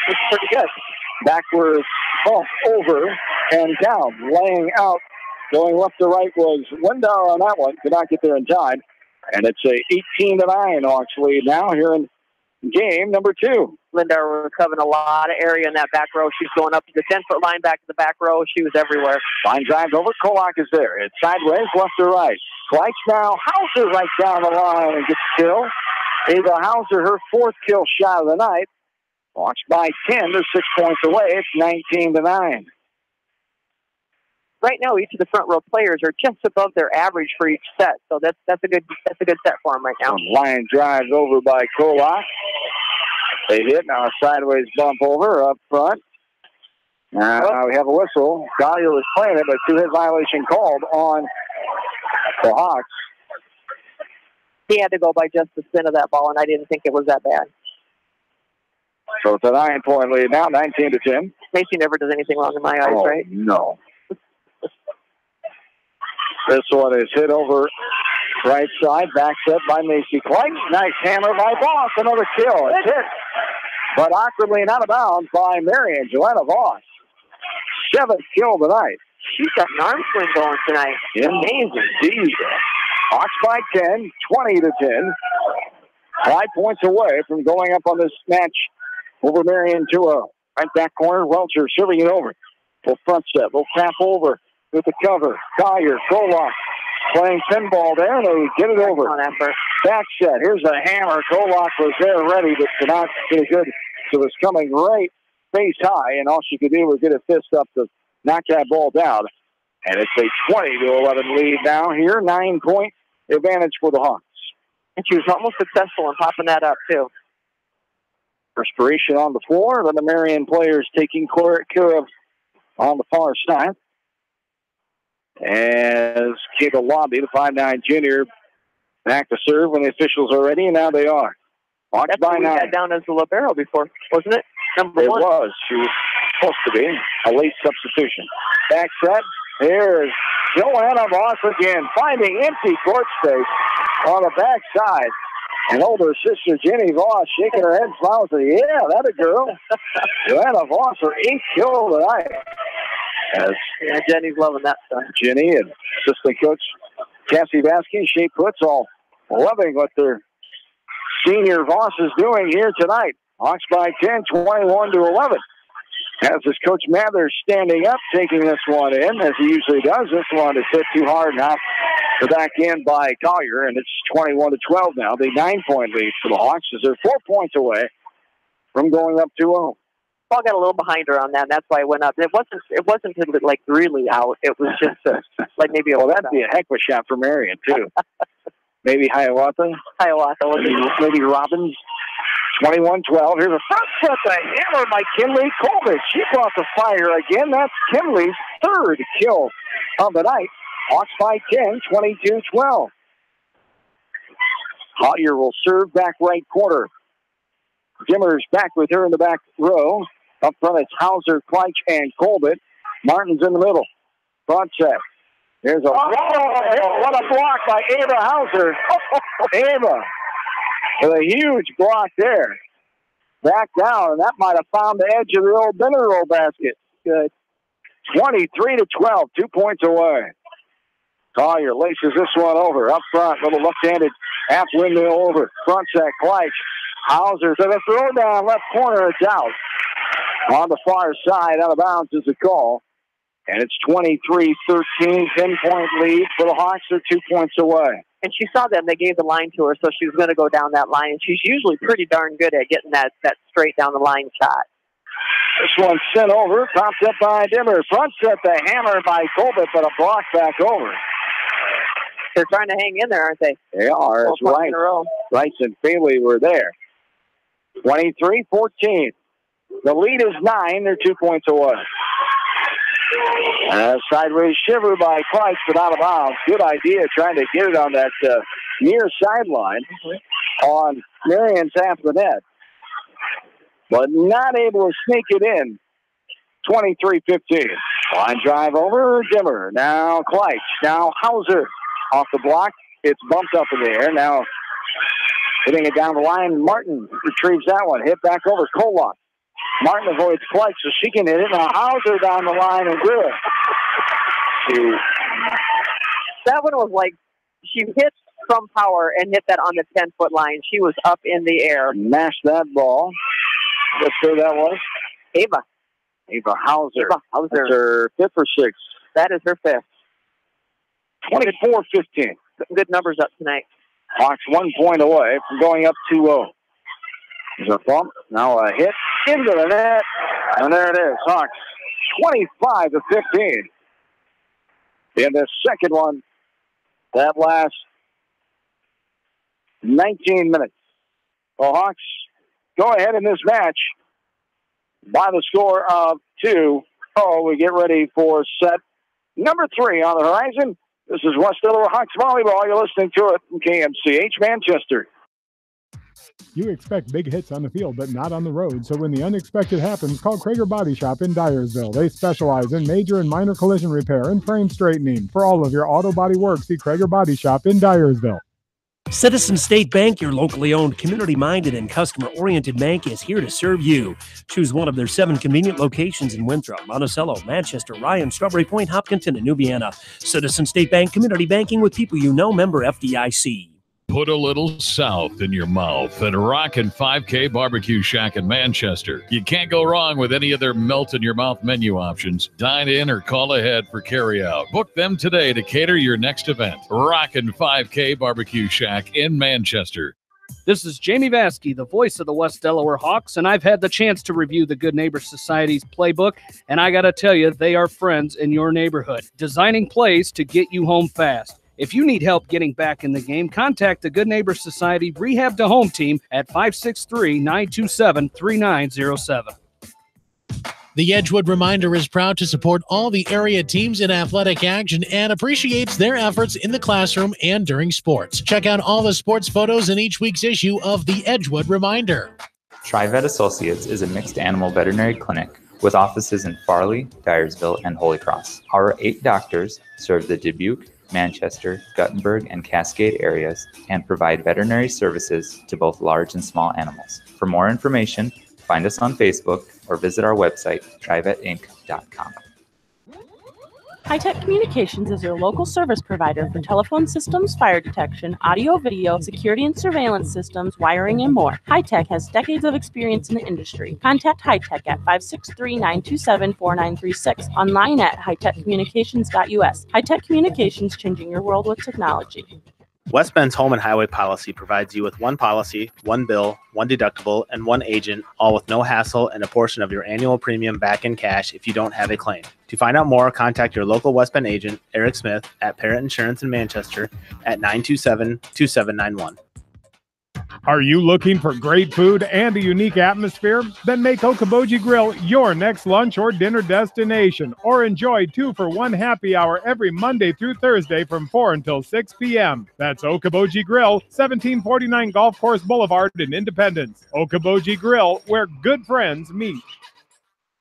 It's pretty good. Backward bump over and down, laying out. Going left to right was Lindauer on that one. Could not get there in time. And it's a 18-9 Hawks lead now here in game number 2. Lindauer was covering a lot of area in that back row. She's going up to the 10-foot line, back to the back row. She was everywhere. Line drives over. Kolak is there. It's sideways, left to right. Kleitz now. Hauser right down the line and gets a kill. Ava Hauser, her 4th kill shot of the night. Hawks by 10. They're 6 points away. It's 19-9. Right now, each of the front row players are just above their average for each set, so that's a good set for them right now. Line drives over by Kolak. They hit now a sideways bump over up front. Now we have a whistle. Collier was playing it, but 2-hit violation called on the Hawks. He had to go by just the spin of that ball, and I didn't think it was that bad. So it's a 9-point lead now, 19-10. Macy never does anything wrong in my eyes, right? No. This one is hit over right side, back set by Macy Kleitz. Nice hammer by Voss, another kill. It's hit, but awkwardly and out of bounds by Marion, Joanna Voss. 7th kill tonight. She's got an arm swing going tonight. Amazing, indeed. Hawks by 10, 20-10. 5 points away from going up on this match over Marion 2-0. Right back corner, Welcher serving it over. Little front set, little tap over. With the cover, Collier, Kolak playing pinball there, and they get it over. Back set, here's a hammer. Kolak was there ready, but could not get it good. So it was coming right face high, and all she could do was get a fist up to knock that ball down. And it's a 20-11 lead now here, 9-point advantage for the Hawks. And she was almost successful in popping that up, too. Perspiration on the floor, then the Marion players taking care of on the far side. As Kegel Lobby, the 5'9" junior, back to serve when the officials are ready, and now they are. Hawks That's by what we 9. had down as the libero before, wasn't it? Number 1. It was. She was supposed to be a late substitution. Back set. Here's Joanna Voss again, finding empty court space on the back side. And older sister Jenny Voss shaking her head, smiling, saying, "Yeah, that a girl." Joanna Voss, her 8th kill tonight. Yeah, Jenny's loving that stuff. Jenny and assistant coach Cassie Vasquez, Shea Putz, all loving what their senior Voss is doing here tonight. Hawks by 10, 21-11. As this Coach Mather standing up, taking this one in, as he usually does. This one is hit too hard now. The back end by Collier, and it's 21-12 now. The 9-point lead for the Hawks as they're 4 points away from going up 2-0. Paul got a little behind her on that, and that's why it went up. It wasn't like really out. It was just like maybe a that'd be a heck of a shot for Marion, too. Maybe Hiawatha. Maybe Robbins. 21-12. Here's a front set, a hammer by Kinley Colbert. She brought the fire again. That's Kinley's 3rd kill of the night. Hawks by 10, 22-12. Collier will serve back right corner. Dimmer's back with her in the back row. Up front, it's Hauser, Kleitz, and Colbert. Martin's in the middle. Front set. There's a what a block by Ava Hauser. Ava with a huge block there. Back down, and that might have found the edge of the old dinner roll basket. Good. 23-12, 2 points away. Collier laces this one over. Up front, little left-handed half windmill over. Front set, Kleitz. Hauser to the throw down, left corner, it's out. On the far side, out of bounds is the call. And it's 23-13, 10-point lead for the Hawks. They're 2 points away. And she saw them. They gave the line to her, so she was going to go down that line. And she's usually pretty darn good at getting that straight down the line shot. This one sent over, popped up by Dimmer. Front set, the hammer by Colbert, but a block back over. They're trying to hang in there, aren't they? They are. It's Rice and Bailey were there. 23-14. The lead is 9. They're 2 points away. Sideways shiver by Kleitz, but out of bounds. Good idea trying to get it on that near sideline on Marion's half the net. But not able to sneak it in. 23-15. Line drive over Dimmer. Now Kleitz. Now Hauser off the block. It's bumped up in the air. Now hitting it down the line. Martin retrieves that one. Hit back over Koloff. Martin avoids Kleitz, so she can hit it. Now Hauser down the line and good. That one was like, she hit from power and hit that on the 10-foot line. She was up in the air. Mashed that ball. Guess who that was? Ava Hauser. Hauser. That's her 5th or 6th. That is her 5th. 24-15. Good numbers up tonight. Hawks 1 point away from going up 2-0. There's a bump. Now a hit into the net. And there it is. Hawks 25-15. In the second one, that last 19 minutes. The Hawks go ahead in this match by the score of 2-0. We get ready for set number 3 on the horizon. This is West Delaware Hawks Volleyball. You're listening to it from KMCH Manchester. You expect big hits on the field, but not on the road. So when the unexpected happens, call Krager Body Shop in Dyersville. They specialize in major and minor collision repair and frame straightening. For all of your auto body work, see Krager Body Shop in Dyersville. Citizen State Bank, your locally owned, community-minded, and customer-oriented bank, is here to serve you. Choose one of their 7 convenient locations in Winthrop, Monticello, Manchester, Ryan, Strawberry Point, Hopkinton, and New Vienna. Citizen State Bank, community banking with people you know, member FDIC. Put a little south in your mouth at Rockin' 5K Barbecue Shack in Manchester. You can't go wrong with any of their melt-in-your-mouth menu options. Dine in or call ahead for carry-out. Book them today to cater your next event. Rockin' 5K Barbecue Shack in Manchester. This is Jamie Vaskey, the voice of the West Delaware Hawks, and I've had the chance to review the Good Neighbor Society's playbook, and I got to tell you, they are friends in your neighborhood, designing plays to get you home fast. If you need help getting back in the game, contact the Good Neighbor Society Rehab to Home team at 563-927-3907. The Edgewood Reminder is proud to support all the area teams in athletic action and appreciates their efforts in the classroom and during sports. Check out all the sports photos in each week's issue of the Edgewood Reminder. TriVet Associates is a mixed animal veterinary clinic with offices in Farley, Dyersville, and Holy Cross. Our 8 doctors serve the Dubuque, Manchester, Guttenberg, and Cascade areas and provide veterinary services to both large and small animals. For more information, find us on Facebook or visit our website, trivetinc.com. High-Tech Communications is your local service provider for telephone systems, fire detection, audio, video, security and surveillance systems, wiring, and more. High-Tech has decades of experience in the industry. Contact High-Tech at 563-927-4936, online at hightechcommunications.us. High-Tech Communications, changing your world with technology. West Bend's home and highway policy provides you with one policy, one bill, one deductible, and one agent, all with no hassle and a portion of your annual premium back in cash if you don't have a claim. To find out more, contact your local West Bend agent, Eric Smith, at Parrott Insurance in Manchester at 927-2791. Are you looking for great food and a unique atmosphere? Then make Okoboji Grill your next lunch or dinner destination, or enjoy 2-for-1 happy hour every Monday through Thursday from 4 until 6 p.m. That's Okoboji Grill, 1749 Golf Course Boulevard in Independence. Okoboji Grill, where good friends meet.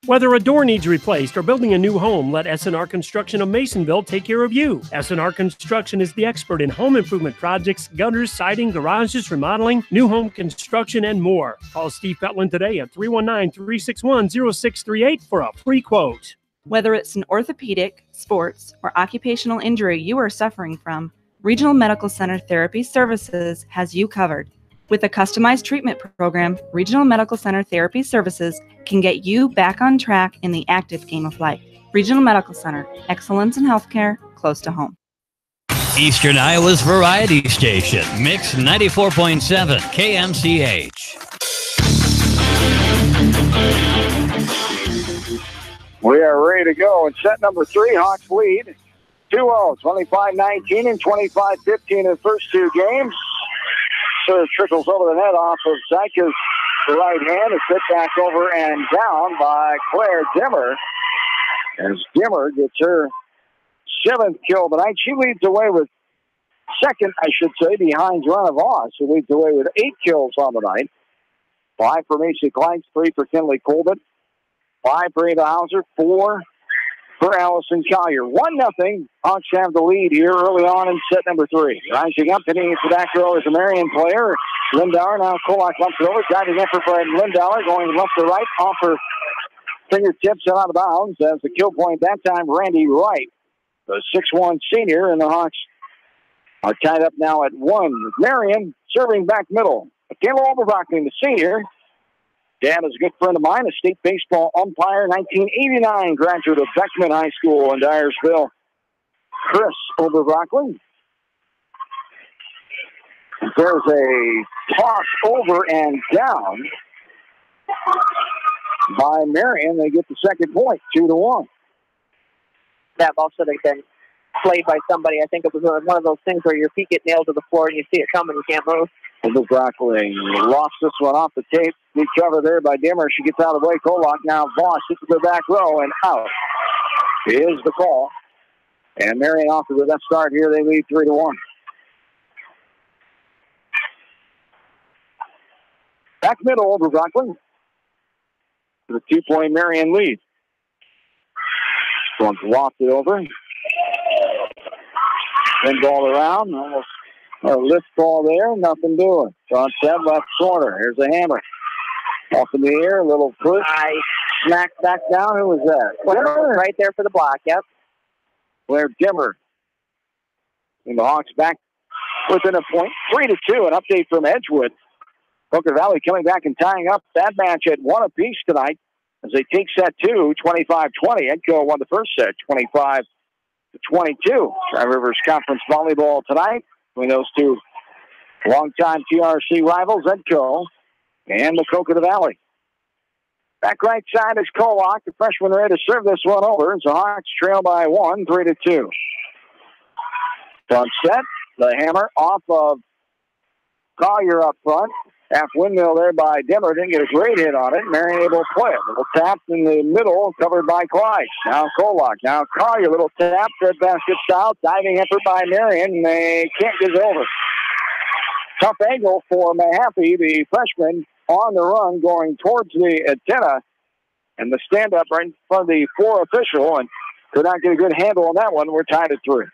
Whether a door needs replaced or building a new home, let S&R Construction of Masonville take care of you. S&R Construction is the expert in home improvement projects, gutters, siding, garages, remodeling, new home construction, and more. Call Steve Fetland today at 319-361-0638 for a free quote. Whether it's an orthopedic, sports, or occupational injury you are suffering from, Regional Medical Center Therapy Services has you covered. With a customized treatment program, Regional Medical Center Therapy Services can get you back on track in the active game of life. Regional Medical Center, excellence in healthcare, close to home. Eastern Iowa's variety station, Mix 94.7 KMCH. We are ready to go in set number 3. Hawks lead 2-0, 25-19 and 25-15 in the first two games. Serve trickles over the net off of Zyka's right hand. A sit back over and down by Claire Dimmer. As Dimmer gets her 7th kill tonight. She leads away with second, I should say, behind Joanna Voss, who leads away with 8 kills on the night. 5 for Macy Kleins, 3 for Kinley Colbert, 5 for Ava Hauser, 4 for Allison Collier. 1-0. Hawks have the lead here early on in set number 3. Rising up, hitting it to the back row is a Marion player. Lindauer, now Kolak lumps it over. Diving effort by Lindauer, going left to right, off her fingertips and out of bounds. As the kill point that time, Randy Wright, the 6'1 senior, and the Hawks are tied up now at 1. Marion serving back middle. Michaela Oberbrockling, the senior. Dad is a good friend of mine, a state baseball umpire, 1989 graduate of Beckman High School in Dyersville. Chris Oberbrockling. There's a toss over and down by Marion. They get the second point, 2-1. That ball should have been played by somebody. I think it was one of those things where your feet get nailed to the floor and you see it coming, you can't move. Oberbrockling lost this one off the tape. Good cover there by Dimmer. She gets out of the way. Kolak now. Voss hits the back row and out. Is the call. And Marion off to the best start here. They lead 3-1. Back middle, Oberbrockling. The 2-point Marion lead. One's lofted over. Then ball around. Almost a lift ball there. Nothing doing. Front set, left corner. Here's a hammer. Off in the air. A little push. Smack back down. Who was that? Well, right there for the block. Yep. Claire Dimmer. And the Hawks back within a point. 3-2. An update from Edgewood. Hooker Valley coming back and tying up that match at 1 apiece tonight as they take set 2, 25-20. Edco won the first set, 25-22. Tri Rivers Conference volleyball tonight between those two longtime TRC rivals, Edco and the Coconut Valley. Back right side is Kolak, the freshman, ready to serve this one over. As the Hawks trail by 1, 3-2. Front set, the hammer off of Collier up front. Half windmill there by Dimmer. Didn't get a great hit on it. Marion able to play it. Little tap in the middle, covered by Clyde. Now Kolak. Now Collier. Little tap, thread basket style. Diving effort by Marion. They can't get it over. Tough angle for Mahaffey, the freshman, on the run, going towards the antenna. And the stand-up right in front of the floor official. And could not get a good handle on that one. We're tied at 3.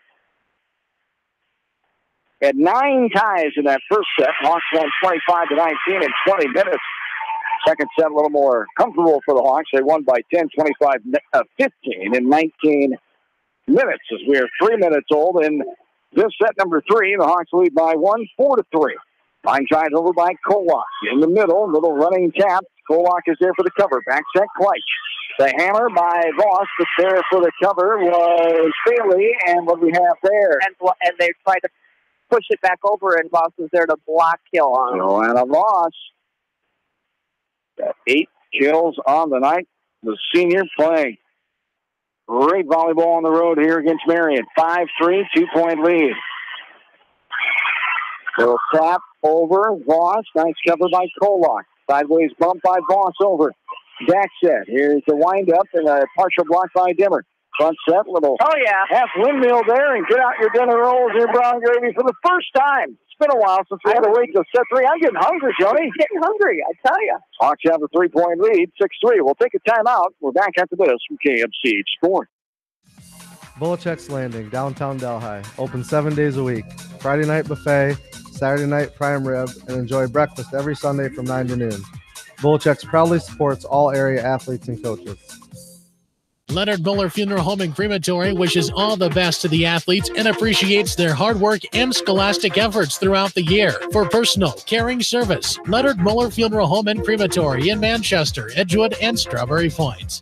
Had 9 ties in that first set. Hawks won 25-19 in 20 minutes. Second set a little more comfortable for the Hawks. They won by 10, 25-15 in 19 minutes as we are 3 minutes old. In this set number 3, the Hawks lead by 1, 4-3. Line drive over by Kolak. In the middle, little running tap. Kolak is there for the cover. Back set, Kleich. The hammer by Voss, but there for the cover was Bailey. And what we have there. And they tried to push it back over, and Voss was there to block kill on him. Joanna Voss got 8 kills on the night. The senior playing great volleyball on the road here against Marion. 5-3, 2-point lead. Little tap over Voss. Nice cover by Kolak. Sideways bump by Voss over. Back set. Here's the windup and a partial block by Dimmer. Front set, little half windmill there, and get out your dinner rolls and your brown gravy for the first time. It's been a while since we had to wait till set 3. I'm getting hungry, Joni. Getting hungry, I tell you. Hawks have a 3-point lead, 6-3. We'll take a timeout. We're back after this from KMCH Sport. Bolichek's Landing, downtown Delhi. Open 7 days a week. Friday night buffet, Saturday night prime rib, and enjoy breakfast every Sunday from 9 to noon. Bolichek's proudly supports all area athletes and coaches. Leonard Muller Funeral Home and Crematory wishes all the best to the athletes and appreciates their hard work and scholastic efforts throughout the year. For personal, caring service, Leonard Muller Funeral Home and Crematory in Manchester, Edgewood, and Strawberry Point.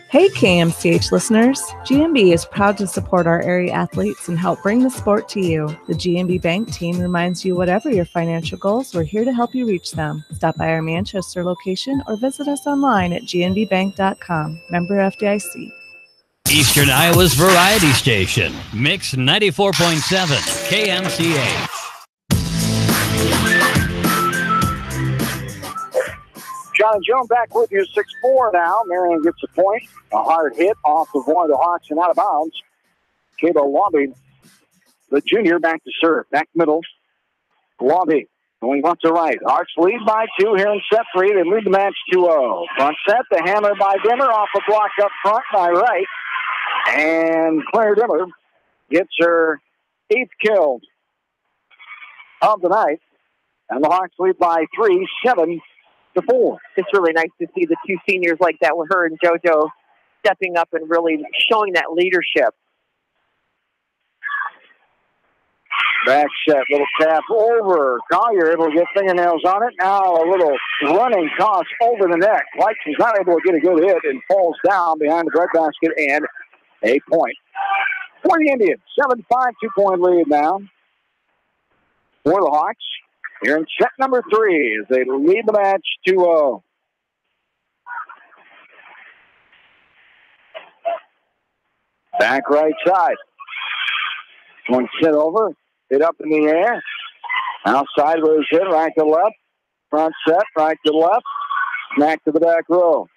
Hey KMCH listeners, GMB is proud to support our area athletes and help bring the sport to you. The GMB Bank team reminds you whatever your financial goals, we're here to help you reach them. Stop by our Manchester location or visit us online at gnbbank.com. Member FDIC. Eastern Iowa's variety station, Mix 94.7 KMCH. John and Joan back with you, 6-4 now. Marion gets a point. A hard hit off of one of the Hawks and out of bounds. Cable Lobby, the junior, back to serve. Back middle. Lobby going left to right. Hawks lead by 2 here in set 3. They lead the match 2-0. Front set, the hammer by Dimmer off a block up front by right. And Claire Dimmer gets her 8th kill of the night. And the Hawks lead by 3, 7-4. It's really nice to see the 2 seniors like that with her and JoJo stepping up and really showing that leadership. Back set, little tap over. Collier able to get fingernails on it. Now a little running toss over the neck. White is not able to get a good hit and falls down behind the breadbasket and a point for the Indians. 7-5, 2-point lead now for the Hawks. Here in set number 3 as they lead the match 2-0. Back right side. One set over. Hit up in the air. Now sideways hit, right to left. Front set, right to left. Smack to the back row.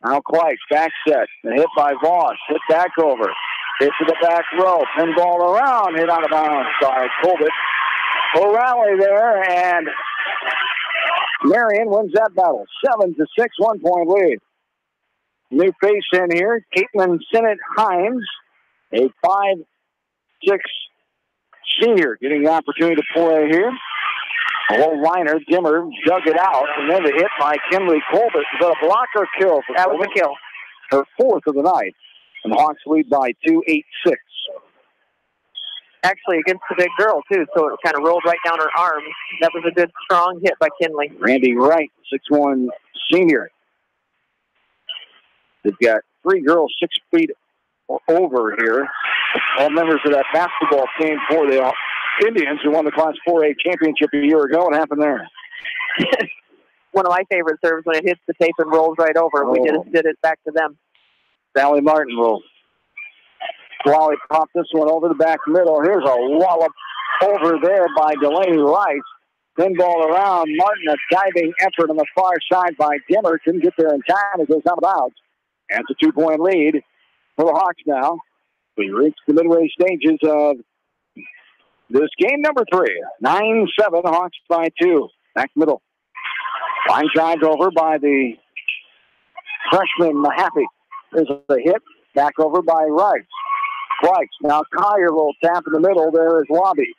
Now Kleitz, back set. The hit by Voss. Hit back over. Hit to the back row. Pinball around. Hit out of bounds by Colbert. O'Reilly there, and Marion wins that battle. 7-6, 1-point lead. New face in here, Caitlin Sinnott Himes, a 5'6" senior, getting the opportunity to play here. A low liner, Dimmer dug it out, and then the hit by Kinley Colbert. Is that a block or kill? That was a kill. Her 4th of the night. And the Hawks lead by 2, 8-6. Actually against the big girl, too, so it kind of rolled right down her arm. That was a good, strong hit by Kinley. Randy Wright, 6'1" senior. They've got 3 girls 6 feet over here. All members of that basketball team for the Indians who won the Class 4A championship a year ago. What happened there? One of my favorite serves when it hits the tape and rolls right over. We just did it back to them. Sally Martin will Wally popped this one over the back middle. Here's a wallop over there by Delaney Rice. Pinball around. Martin, a diving effort on the far side by Dimmer. Couldn't get there in time. It goes out of bounds. And it's a 2-point lead for the Hawks now. We reach the midway stages of this game number 3. 9-7, Hawks by 2. Back middle. Line drive over by the freshman Mahaffey. There's a hit. Back over by Rice. Flights. Now Collier, little tap in the middle. There is Lobby.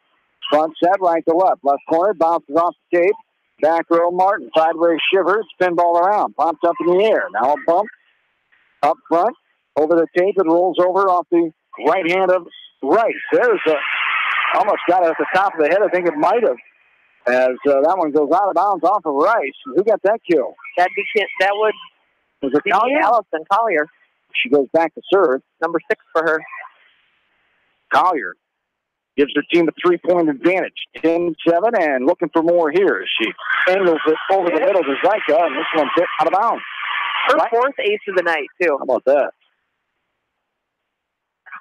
Front set, right to left. Left corner, bounces off the tape. Back row, Martin. Sideways shivers. Pinball around. Pops up in the air. Now a bump. Up front. Over the tape. It rolls over off the right hand of Rice. There's a... Almost got it at the top of the head. I think it might have. As that one goes out of bounds off of Rice. Who got that kill? That would Was it be Collier? Allison Collier. She goes back to serve. Number 6 for her. Collier gives her team a 3-point advantage. 10-7 and looking for more here. She angles it over the middle to Zyka, and this one's hit out of bounds. Her 4th ace of the night, too. How about that?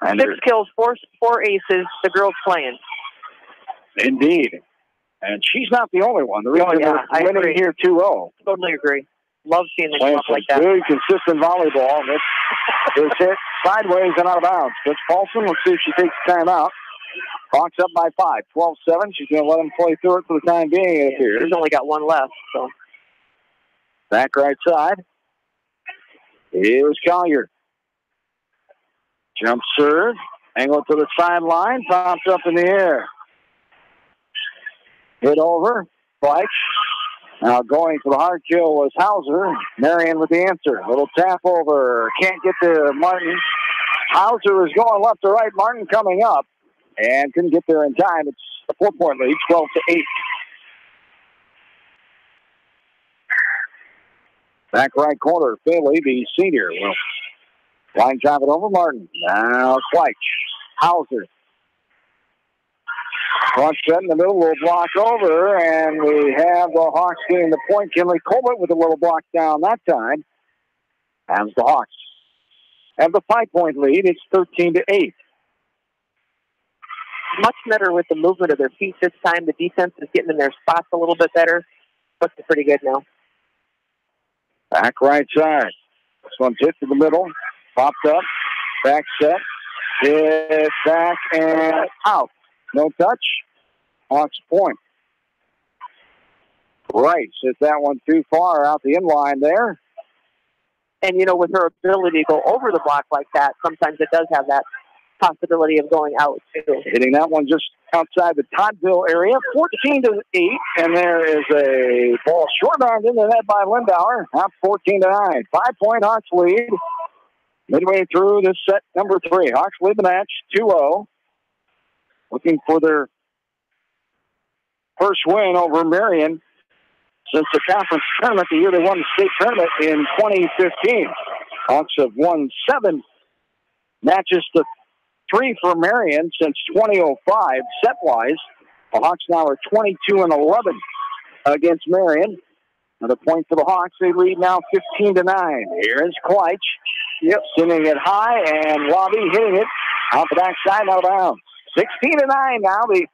And 6 kills, 4 aces, the girl's playing. Indeed. And she's not the only one. The reason I we're winning agree. here 2-0. Totally agree. Love seeing them Playing come up like that. some good, consistent volleyball. And it's hit sideways and out of bounds. Coach Paulson, let's see if she takes time out. Hawks up by 5. 12-7. She's going to let them play through it for the time being, it appears. She's only got 1 left. So back right side. Here's Collier. Jump serve. Angle to the sideline. Pops up in the air. Hit over. Fleich. Now going for the hard kill was Hauser. Marion with the answer. Little tap over. Can't get to Martin. Hauser is going left to right. Martin coming up. And couldn't get there in time. It's a 4-point lead. 12-8. Back right corner. Bailey, the senior, will line drive it over Martin. Now Fleich. Hauser. Front set in the middle, little block over, and we have the Hawks getting the point. Kinley Colbert with a little block down that time. Has the Hawks. have the 5-point lead. It's 13-8. Much better with the movement of their feet this time. The defense is getting in their spots a little bit better. Looking pretty good now. Back right side. This one's hit to the middle. Popped up. Back set. Hit back and out. No touch. Hawks point. Rice hit that one too far out the inline there. And, you know, with her ability to go over the block like that, sometimes it does have that possibility of going out, too. Hitting that one just outside the Toddville area, 14-8. And there is a ball short-armed into the net by Lindauer. Up 14-9. 5-point Hawks lead. Midway through this set number 3. Hawks lead the match 2-0. Looking for their first win over Marion since the conference tournament, the year they won the state tournament in 2015. Hawks have won 7 matches to 3 for Marion since 2005, set-wise. The Hawks now are 22-11 against Marion. Another point for the Hawks. They lead now 15-9. Here's Kleitch. Yep, sending it high, and Lobby hitting it out the backside, out of bounds. 16-9 now. The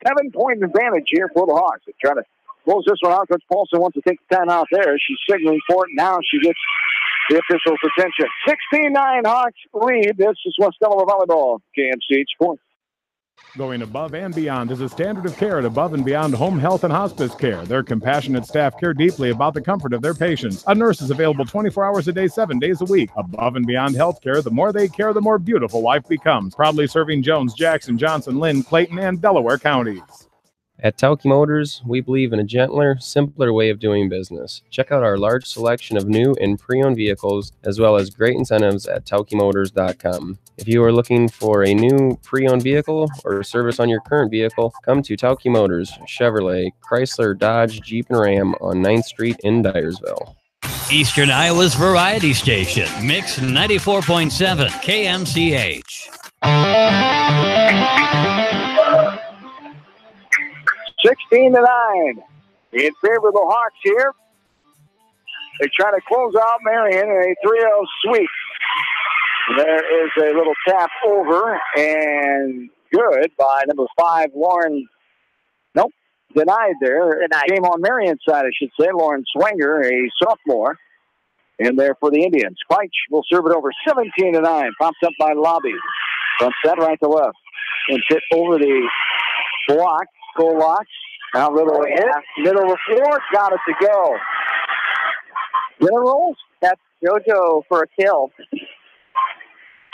7-point advantage here for the Hawks. They try to close this one out. Coach Paulson wants to take the time out there. She's signaling for it. Now she gets the official's attention. 16-9 Hawks lead. This is West Delaware Volleyball. KMCH Sports. Going above and beyond is a standard of care at Above and Beyond Home Health and Hospice Care. Their compassionate staff care deeply about the comfort of their patients. A nurse is available 24 hours a day, 7 days a week. Above and Beyond Healthcare, the more they care, the more beautiful life becomes. Proudly serving Jones, Jackson, Johnson, Lynn, Clayton, and Delaware counties. At Tauke Motors, we believe in a gentler, simpler way of doing business. Check out our large selection of new and pre-owned vehicles, as well as great incentives at taukemotors.com. If you are looking for a new pre-owned vehicle or service on your current vehicle, come to Tauke Motors, Chevrolet, Chrysler, Dodge, Jeep, and Ram on 9th Street in Dyersville. Eastern Iowa's variety station, Mix 94.7 KMCH. 16-9 in favor of the Hawks here. They try to close out Marion in a 3-0 sweep. There is a little tap over and good by number 5, Lauren. Nope, denied there. Denied. Came on Marion's side, I should say. Lauren Swanger, a sophomore, in there for the Indians. Kleitch will serve it over 17-9. Popped up by Lobby. From set right to left. And hit over the block. Kolak. Now little hit. Middle of the floor. Got it to go. Dinner rolls. That's JoJo for a kill.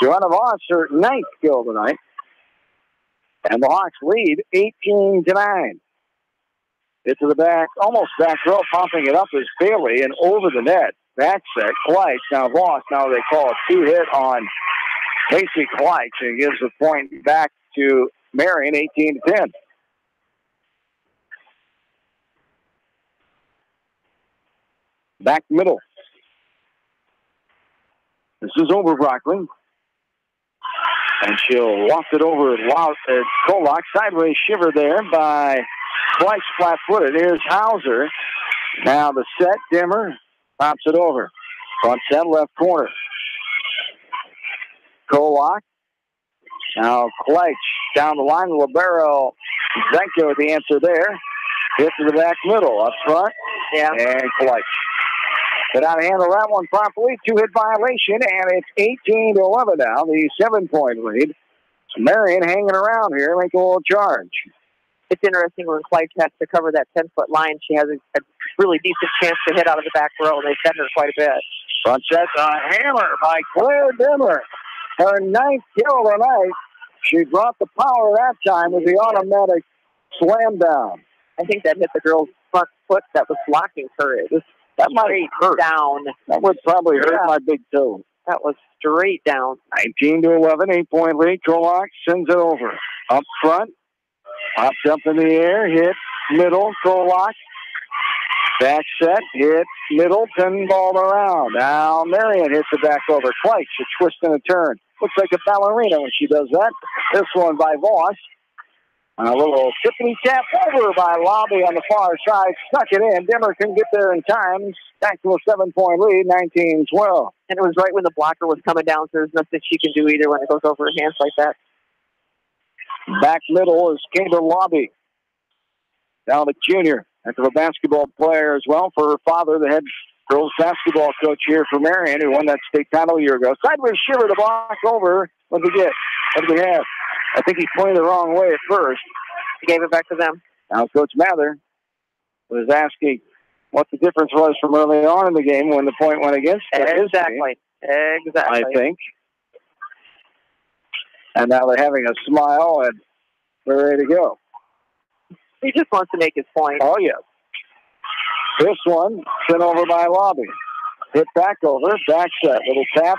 Joanna Voss, her 9th kill tonight. And the Hawks lead 18-9. Hit to the back, almost back row, popping it up is Bailey and over the net. Back set, Kleitch. Now Voss, now they call a 2-hit on Casey Kleitch and gives the point back to Marion, 18-10. Back middle. This is over Brockman. And she'll waft it over Kolak. Sideways shiver there by Kleitch, flat-footed. Here's Hauser. Now the set, Dimmer pops it over. Front set, left corner. Kolak. Now Kleitch down the line. Libero Zenko with the answer there. Hit to the back middle. Up front. Yeah. And Kleitch. But how to handle that one properly. 2-hit violation, and it's 18-11 now. The 7-point lead. Marion hanging around here, make a little charge. It's interesting when Kleitch has to cover that 10-foot line. She has a really decent chance to hit out of the back row, and they set her quite a bit. Front set, a hammer by Claire Dimmer. Her 9th kill tonight. She brought the power that time with the automatic slam down. I think that hit the girl's front foot that was blocking her. It was that might hurt. Down. That would probably hurt my big toe. That was straight down. 19-11, 8-point lead. Kolak sends it over. Up front. Pops up in the air. Hit middle. Kolak. Back set. Hit middle. Pinballed around. Now Marion hits the back over. Kleitch, a twist and a turn. Looks like a ballerina when she does that. This one by Voss. A little tippity tap over by Lobby on the far side. Stuck it in. Dimmer couldn't get there in time. Back to a 7-point lead, 19-12. And it was right when the blocker was coming down, so there's nothing she can do either when it goes over her hands like that. Back middle is Kayla Lobby. Now the junior, after a basketball player as well for her father, the head girls basketball coach here for Marion, who won that state title a year ago. Sideways shiver to block over. What did we get? What do we have? I think he pointed the wrong way at first. He gave it back to them. Now Coach Mather was asking what the difference was from early on in the game when the point went against Exactly. I think. And now they're having a smile and we're ready to go. He just wants to make his point. Oh, yeah. This one sent over by Lobby. Hit back over, back set. Little tap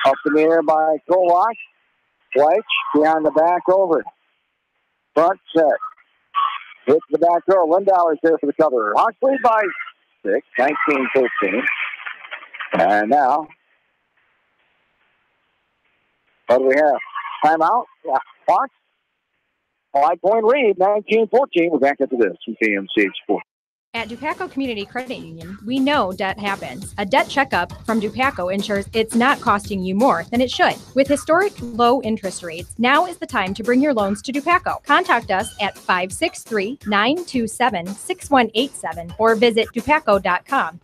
up in the air by Kolak. White behind the back over. Front set. Hits the back row. Lindauer's there for the cover. Hawks lead by 6, 19-13. And now, what do we have? Timeout? Yeah. Hawks. 5-point lead, 19-14. We're back into this from KMCH Sports. At Dupaco Community Credit Union, we know debt happens. A debt checkup from Dupaco ensures it's not costing you more than it should. With historic low interest rates, now is the time to bring your loans to Dupaco. Contact us at 563-927-6187 or visit dupaco.com.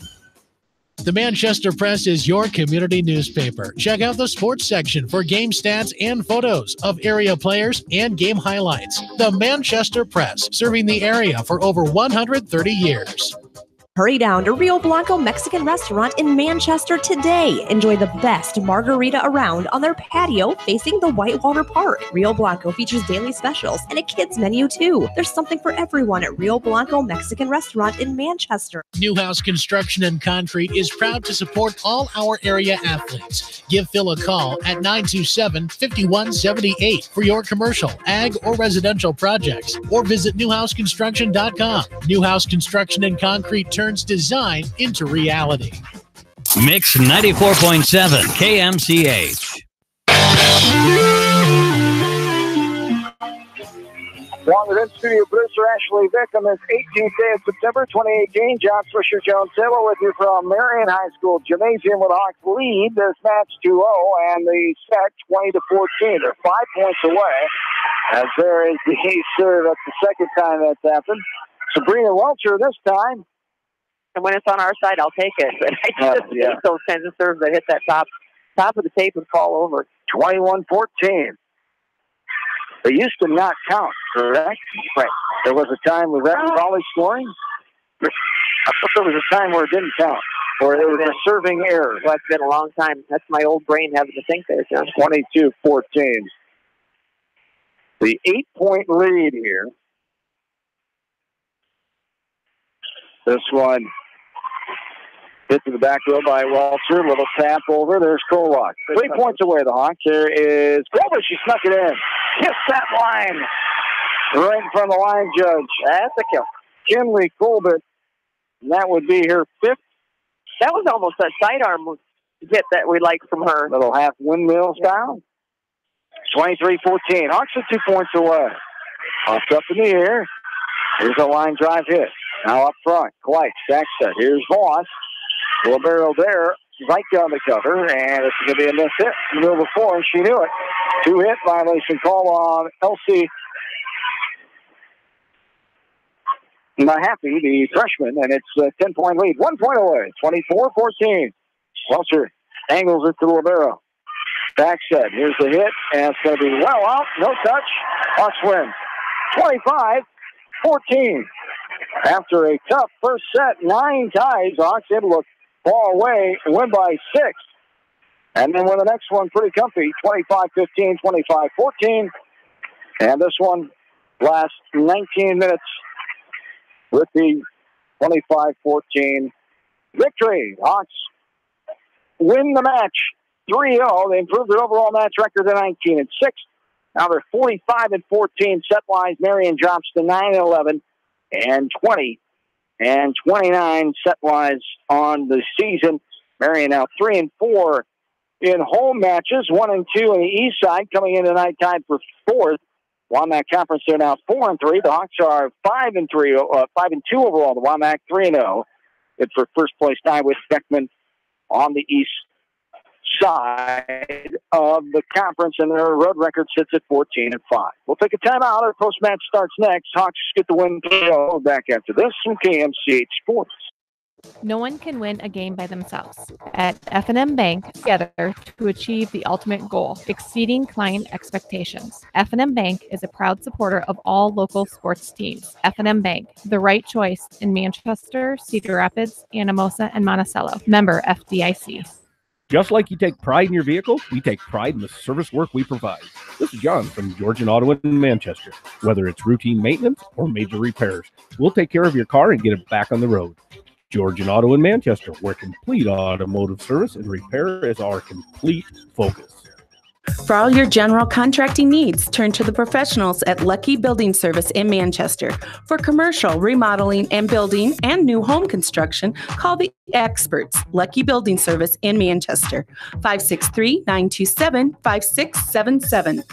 The Manchester Press is your community newspaper. Check out the sports section for game stats and photos of area players and game highlights. The Manchester Press, serving the area for over 130 years. Hurry down to Rio Blanco Mexican Restaurant in Manchester today. Enjoy the best margarita around on their patio facing the Whitewater Park. Rio Blanco features daily specials and a kids menu too. There's something for everyone at Rio Blanco Mexican Restaurant in Manchester. Newhouse Construction and Concrete is proud to support all our area athletes. Give Phil a call at 927-5178 for your commercial, ag, or residential projects, or visit newhouseconstruction.com. Newhouse Construction and Concrete turns design into reality. Mix 94.7 KMCH. Along with in-studio producer Ashley Vick on this 18th day of September 2018, John Swisher, Jones Taylor with you from Marion High School Gymnasium with Hawks lead. This match 2-0 and the set 20-14. They're 5 points away as there is the serve. That's the second time that's happened. Sabrina Welcher this time. And when it's on our side, I'll take it. But I just hate those kinds of serves that hit that top of the tape and fall over. 21-14. They used to not count, correct? Right. There was a time with that volley scoring. I thought there was a time where it didn't count, or it was a serving error. Well, it's been a long time. That's my old brain having to think there, John. 22-14. The 8-point lead here. This one hit to the back row by Walter. Little tap over. There's Kolak. 3 points away, the Hawks. There is Colbert. She snuck it in. Kiss that line. Right in front of the line judge. That's a kill. Kinley Colbert. And that would be her 5th. That was almost a sidearm hit that we like from her. Little half windmill style. 23-14. Hawks are 2 points away. Popped up in the air. Here's a line drive hit. Now up front. Kleitz, back set. Here's Voss. Libero there. Right down the cover. And it's going to be a miss hit in the middle of the floor, and she knew it. 2-hit violation call on Elsie Mahaffey, the freshman, and it's a 10-point lead. 1 point away. 24-14. Welcher angles it to Libero. Back set. Here's the hit, and it's going to be well out. No touch. Hawks win. 25-14. After a tough first set, 9 ties, Hawks able to fall away and win by 6. And then win the next one pretty comfy, 25-15, 25-14. And this one lasts 19 minutes with the 25-14 victory. Hawks win the match 3-0. They improved their overall match record to 19-6. Now they're 45-14 set-wise. Marion drops to 9-11 and 20-29 set-wise on the season. Marion now 3-4 in home matches, 1-2 on the east side, coming in tonight tied for 4th. WAMAC Conference, they're now 4-3. The Hawks are 5-2 overall. The WAMAC 3-0. It's for first place tie with Beckman on the east side of the conference, and their road record sits at 14-5. We'll take a timeout. Our post-match starts next. Hawks get the win. Back after this from KMCH Sports. No one can win a game by themselves. At F&M Bank, together to achieve the ultimate goal, exceeding client expectations. F&M Bank is a proud supporter of all local sports teams. F&M Bank, the right choice in Manchester, Cedar Rapids, Anamosa, and Monticello. Member FDIC. Just like you take pride in your vehicle, we take pride in the service work we provide. This is John from Georgian Auto in Manchester. Whether it's routine maintenance or major repairs, we'll take care of your car and get it back on the road. Georgian Auto in Manchester, where complete automotive service and repair is our complete focus. For all your general contracting needs, turn to the professionals at Lucky Building Service in Manchester. For commercial, remodeling, and building and new home construction, call the experts, Lucky Building Service in Manchester, 563-927-5677.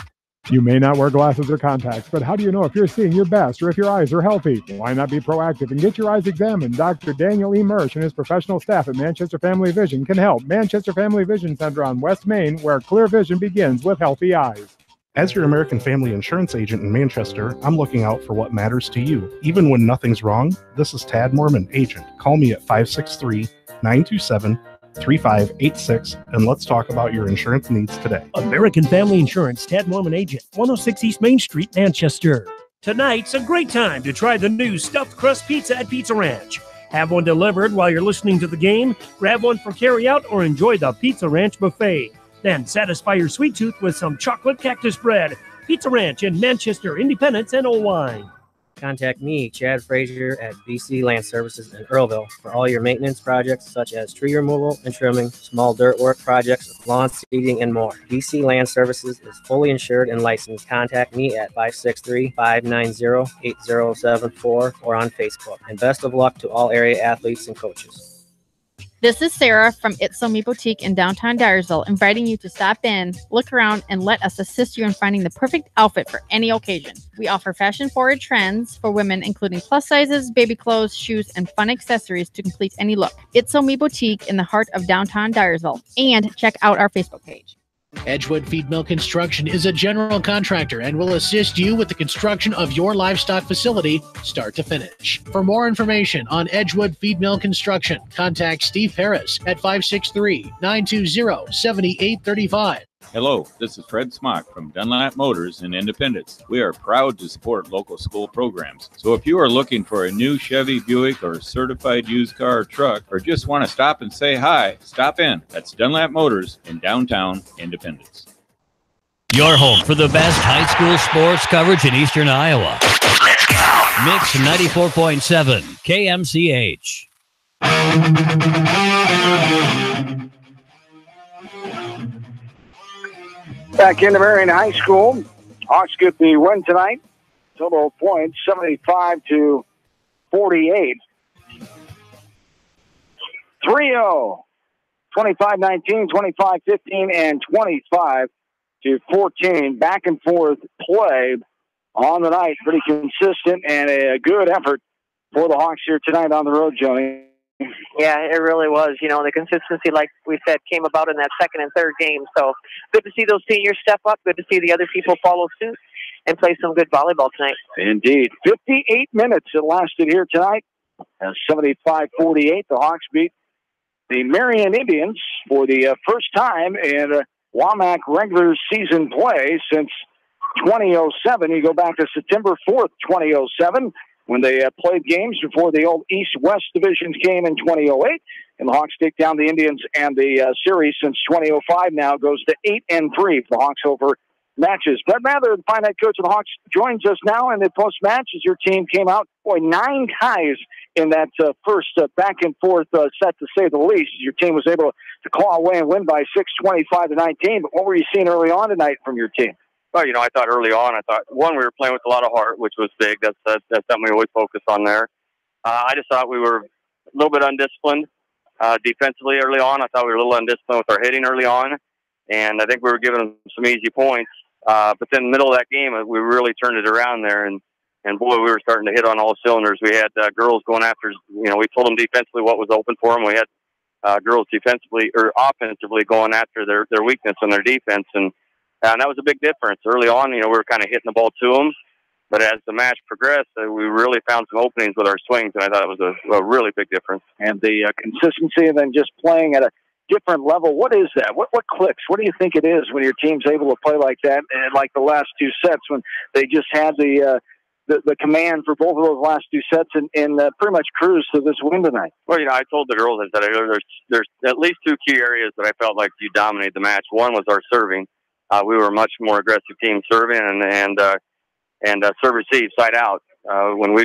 You may not wear glasses or contacts, but how do you know if you're seeing your best or if your eyes are healthy? Why not be proactive and get your eyes examined? Dr. Daniel E. Mersch and his professional staff at Manchester Family Vision can help. Manchester Family Vision Center on West Main, where clear vision begins with healthy eyes. As your American Family Insurance agent in Manchester, I'm looking out for what matters to you. Even when nothing's wrong, this is Tad Mormon, agent. Call me at 563-927-3586, and let's talk about your insurance needs today. American Family Insurance, Tad Mormon Agent, 106 East Main Street, Manchester. Tonight's a great time to try the new stuffed crust pizza at Pizza Ranch. Have one delivered while you're listening to the game, grab one for carryout, or enjoy the Pizza Ranch buffet. Then satisfy your sweet tooth with some chocolate cactus bread. Pizza Ranch in Manchester, Independence, and Old Line. Contact me, Chad Frazier, at BC Land Services in Earlville for all your maintenance projects such as tree removal and trimming, small dirt work projects, lawn seeding, and more. BC Land Services is fully insured and licensed. Contact me at 563-590-8074 or on Facebook. And best of luck to all area athletes and coaches. This is Sarah from It's So Me Boutique in downtown Dyersville, inviting you to stop in, look around, and let us assist you in finding the perfect outfit for any occasion. We offer fashion-forward trends for women, including plus sizes, baby clothes, shoes, and fun accessories to complete any look. It's So Me Boutique in the heart of downtown Dyersville. And check out our Facebook page. Edgewood Feed Mill Construction is a general contractor and will assist you with the construction of your livestock facility start to finish. For more information on Edgewood Feed Mill Construction, contact Steve Harris at 563-920-7835. Hello, this is Fred Smock from Dunlap Motors in Independence. We are proud to support local school programs. So if you are looking for a new Chevy, Buick, or certified used car or truck, or just want to stop and say hi, stop in. That's Dunlap Motors in downtown Independence. Your home for the best high school sports coverage in Eastern Iowa. Mix 94.7 KMCH. Back into Marion High School. Hawks get the win tonight. Total points 75-48. 3-0. 25-19, 25-15, and 25-14. Back and forth play on the night. Pretty consistent and a good effort for the Hawks here tonight on the road, Joni. Yeah, it really was. You know, the consistency, like we said, came about in that second and third game. So good to see those seniors step up. Good to see the other people follow suit and play some good volleyball tonight. Indeed. 58 minutes it lasted here tonight. 75-48. The Hawks beat the Marion Indians for the first time in WAMAC regular season play since 2007. You go back to September 4th, 2007. When they played games before the old East-West divisions came in 2008. And the Hawks take down the Indians, and the series since 2005 now goes to 8-3 for the Hawks over matches. Brett Mather, the fine head coach of the Hawks, joins us now in the post-match as your team came out. Boy, 9 ties in that first back-and-forth set, to say the least. Your team was able to claw away and win by 6, 25-19. But what were you seeing early on tonight from your team? Well, you know, I thought early on, one, we were playing with a lot of heart, which was big. That's something we always focus on there. I just thought we were a little bit undisciplined defensively early on. I thought we were a little undisciplined with our hitting early on, and I think we were giving them some easy points. But then in the middle of that game, we really turned it around there, and boy, we were starting to hit on all cylinders. We had girls going after, you know, we told them defensively what was open for them. We had girls defensively or offensively going after their weakness in their defense, and that was a big difference. Early on, we were kind of hitting the ball to them, but as the match progressed, we really found some openings with our swings, and I thought it was a really big difference. And the consistency and then just playing at a different level, what is that? What clicks? What do you think it is when your team's able to play like that, and like the last two sets when they just had the command for both of those last two sets and pretty much cruise to this win tonight? Well, I told the girls, I said, there's at least two key areas that I felt like you dominated the match. One was our serving. We were a much more aggressive team serving and serve receive side out. When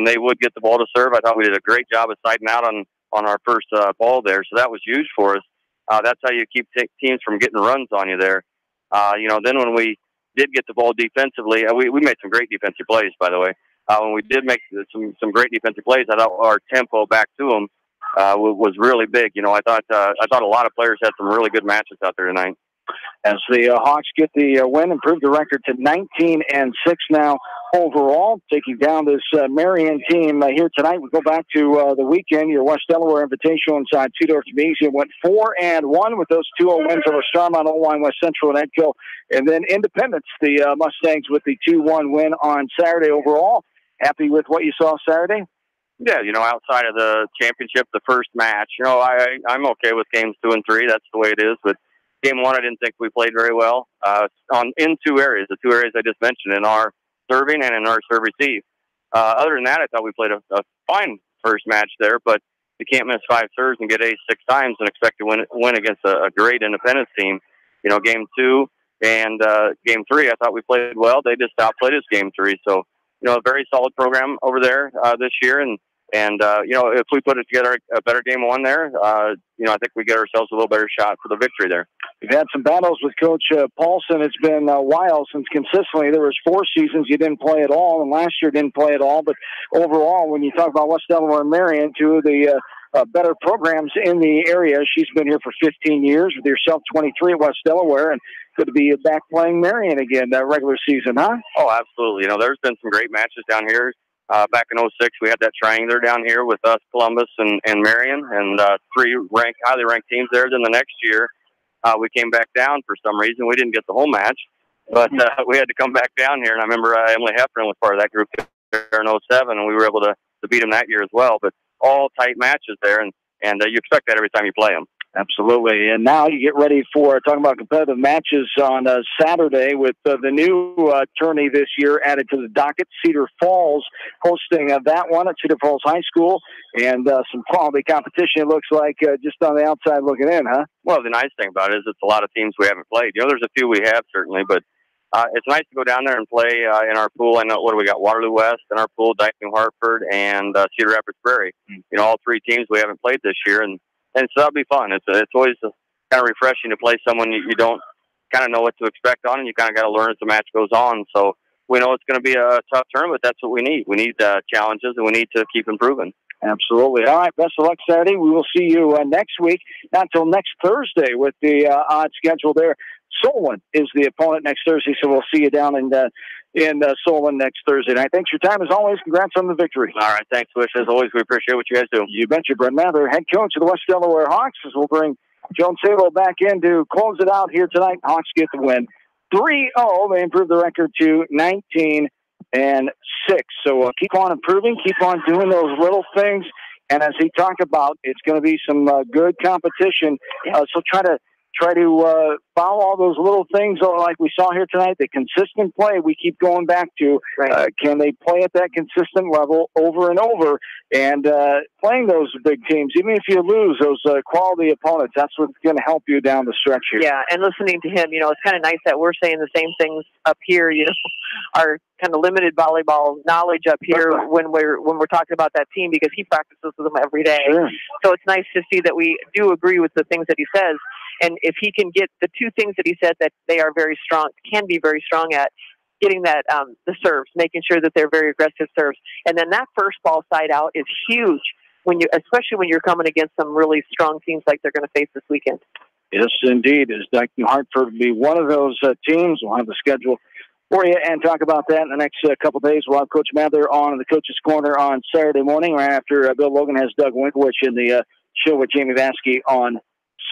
they would get the ball to serve, I thought we did a great job of siding out on our first ball there. So that was huge for us. That's how you keep teams from getting runs on you there. Then when we did get the ball defensively, we made some great defensive plays, by the way. When we did make some great defensive plays, I thought our tempo back to them was really big. I thought a lot of players had some really good matches out there tonight. As the Hawks get the win, improve the record to 19-6 now overall, taking down this Marion team here tonight. We go back to the weekend. Your West Delaware Invitational inside Tudor Gymnasium went 4-1 with those 2-0 wins over Starmont, Oline, West Central, and Edco. And then Independence, the Mustangs, with the 2-1 win on Saturday overall. Happy with what you saw Saturday? Yeah, outside of the championship, the first match, I'm okay with games 2 and 3. That's the way it is. But game 1, I didn't think we played very well in two areas, the two areas I just mentioned, in our serving and in our serve receive. Other than that, I thought we played a fine first match there, but you can't miss 5 serves and get ace 6 times and expect to win against a great Independence team. Game 2 and game 3, I thought we played well. They just outplayed us game 3. So, a very solid program over there this year. And if we put it together a better game 1 there, I think we get ourselves a little better shot for the victory there. You've had some battles with Coach Paulson. It's been a while since consistently. There was 4 seasons you didn't play at all, and last year didn't play at all. But overall, when you talk about West Delaware and Marion, 2 of the better programs in the area. She's been here for 15 years, with yourself 23 at West Delaware, and good to be back playing Marion again that regular season, huh? Oh, absolutely. There's been some great matches down here. Back in 06, we had that triangular down here with us, Columbus, and Marion, and 3 highly ranked teams there. Then the next year, we came back down for some reason. We didn't get the whole match, but we had to come back down here. And I remember Emily Heffron was part of that group there in 07, and we were able to beat them that year as well. But all tight matches there, and you expect that every time you play them. Absolutely. And now you get ready for talking about competitive matches on Saturday with the new tourney this year added to the docket. Cedar Falls hosting that one at Cedar Falls High School, and some quality competition, it looks like, just on the outside looking in, huh? Well, the nice thing about it is it's a lot of teams we haven't played. There's a few we have, certainly, but it's nice to go down there and play in our pool. I know, what do we got? Waterloo West in our pool, Dyke New Hartford, and Cedar Rapids Prairie. All 3 teams we haven't played this year, and so that'll be fun. It's always kind of refreshing to play someone you don't kind of know what to expect on, and you kind of got to learn as the match goes on. So we know it's going to be a tough tournament. That's what we need. We need challenges, and we need to keep improving. Absolutely. All right, best of luck Saturday. We will see you next week, not until next Thursday with the odd schedule there. Solon is the opponent next Thursday, so we'll see you down in Solon next Thursday night. Thanks for your time, as always. Congrats on the victory. All right, thanks, Wish. As always, we appreciate what you guys do. You betcha. Brent Mather, head coach of the West Delaware Hawks, as we'll bring Joan Salo back in to close it out here tonight. Hawks get the win 3-0. They improve the record to 19-6. So keep on improving, keep on doing those little things. And as he talked about, it's going to be some good competition. So try to follow all those little things like we saw here tonight. The consistent play we keep going back to. Can they play at that consistent level over and over? And playing those big teams, even if you lose those quality opponents, that's what's going to help you down the stretch here. Yeah, and listening to him, it's kind of nice that we're saying the same things up here. Our kind of limited volleyball knowledge up here when we're talking about that team, because he practices with them every day. Sure. So it's nice to see that we do agree with the things that he says. And if he can get the 2 things that he said that they are very strong, can be very strong at, getting that the serves, making sure that they're very aggressive serves, and then that first ball side out is huge especially when you're coming against some really strong teams like they're going to face this weekend. Yes, indeed. As Dyke New Hartford will be one of those teams. We'll have the schedule for you and talk about that in the next couple of days. We'll have Coach Mather on in the Coach's Corner on Saturday morning, right after Bill Logan has Doug Winkowich in the show with Jamie Vaskey on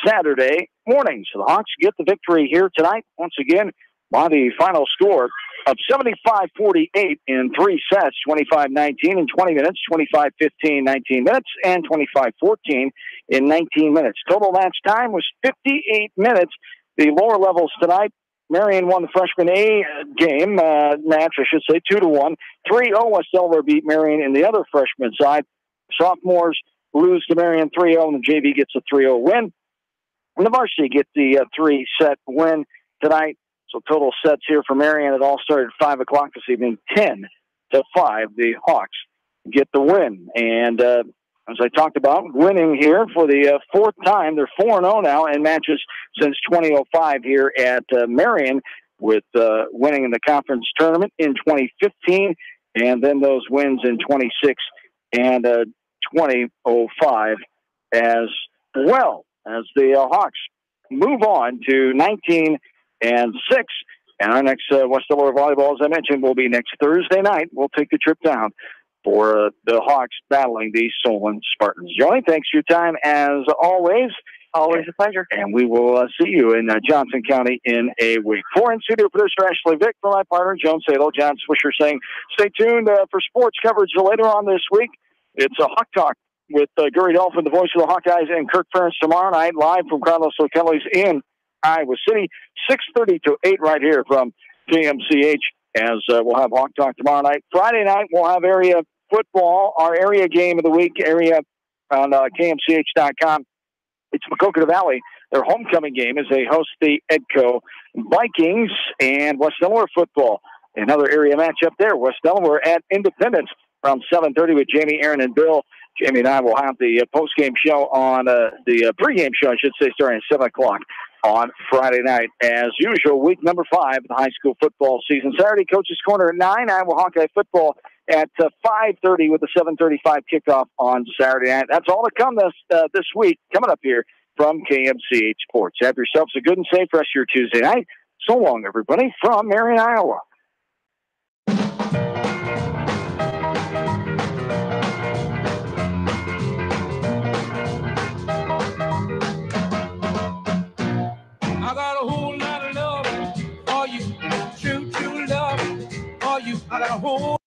Saturday morning. So the Hawks get the victory here tonight, once again, by the final score of 75-48 in 3 sets, 25-19 in 20 minutes, 25-15, 19 minutes, and 25-14 in 19 minutes. Total match time was 58 minutes. The lower levels tonight, Marion won the freshman A game, match, I should say, 2-1. 3-0, West Delaware beat Marion in the other freshman side. Sophomores lose to Marion 3-0, and the JV gets a 3-0 win. And the varsity get the 3-set win tonight. So total sets here for Marion. It all started at 5 o'clock this evening, 10-5. The Hawks get the win. And as I talked about, winning here for the fourth time. They're 4-0 now in matches since 2005 here at Marion, with winning in the conference tournament in 2015, and then those wins in 26 and 2005 as well, as the Hawks move on to 19-6. And our next West Delaware volleyball, as I mentioned, will be next Thursday night. We'll take the trip down for the Hawks battling the Solon Spartans. Johnny, thanks for your time as always. Always a pleasure. And we will see you in Johnson County in a week. For in-studio producer Ashley Vick, for my partner, Joan Salo, John Swisher saying, stay tuned for sports coverage later on this week. It's a Hawk Talk with Gary Dolphin, the voice of the Hawkeyes, and Kirk Ferentz tomorrow night, live from Carlos O'Kelly's in Iowa City, 6:30 to 8 right here from KMCH, as we'll have Hawk Talk tomorrow night. Friday night, we'll have area football, our area game of the week, area on KMCH.com. It's Maquoketa Valley. Their homecoming game as they host the Edco Vikings, and West Delaware football. Another area matchup there. West Delaware at Independence around 7:30 with Jamie, Aaron, and Bill. Jamie and I will have the post-game show on the pre-game show, I should say, starting at 7 o'clock on Friday night. As usual, week number 5 of the high school football season. Saturday, Coach's Corner at 9. Iowa Hawkeye football at 5:30 with the 7:35 kickoff on Saturday night. That's all to come this week, coming up here from KMCH Sports. Have yourselves a good and safe rest of your Tuesday night. So long, everybody, from Marion, Iowa. I got a whole lot of love for you, true love for you. I got a whole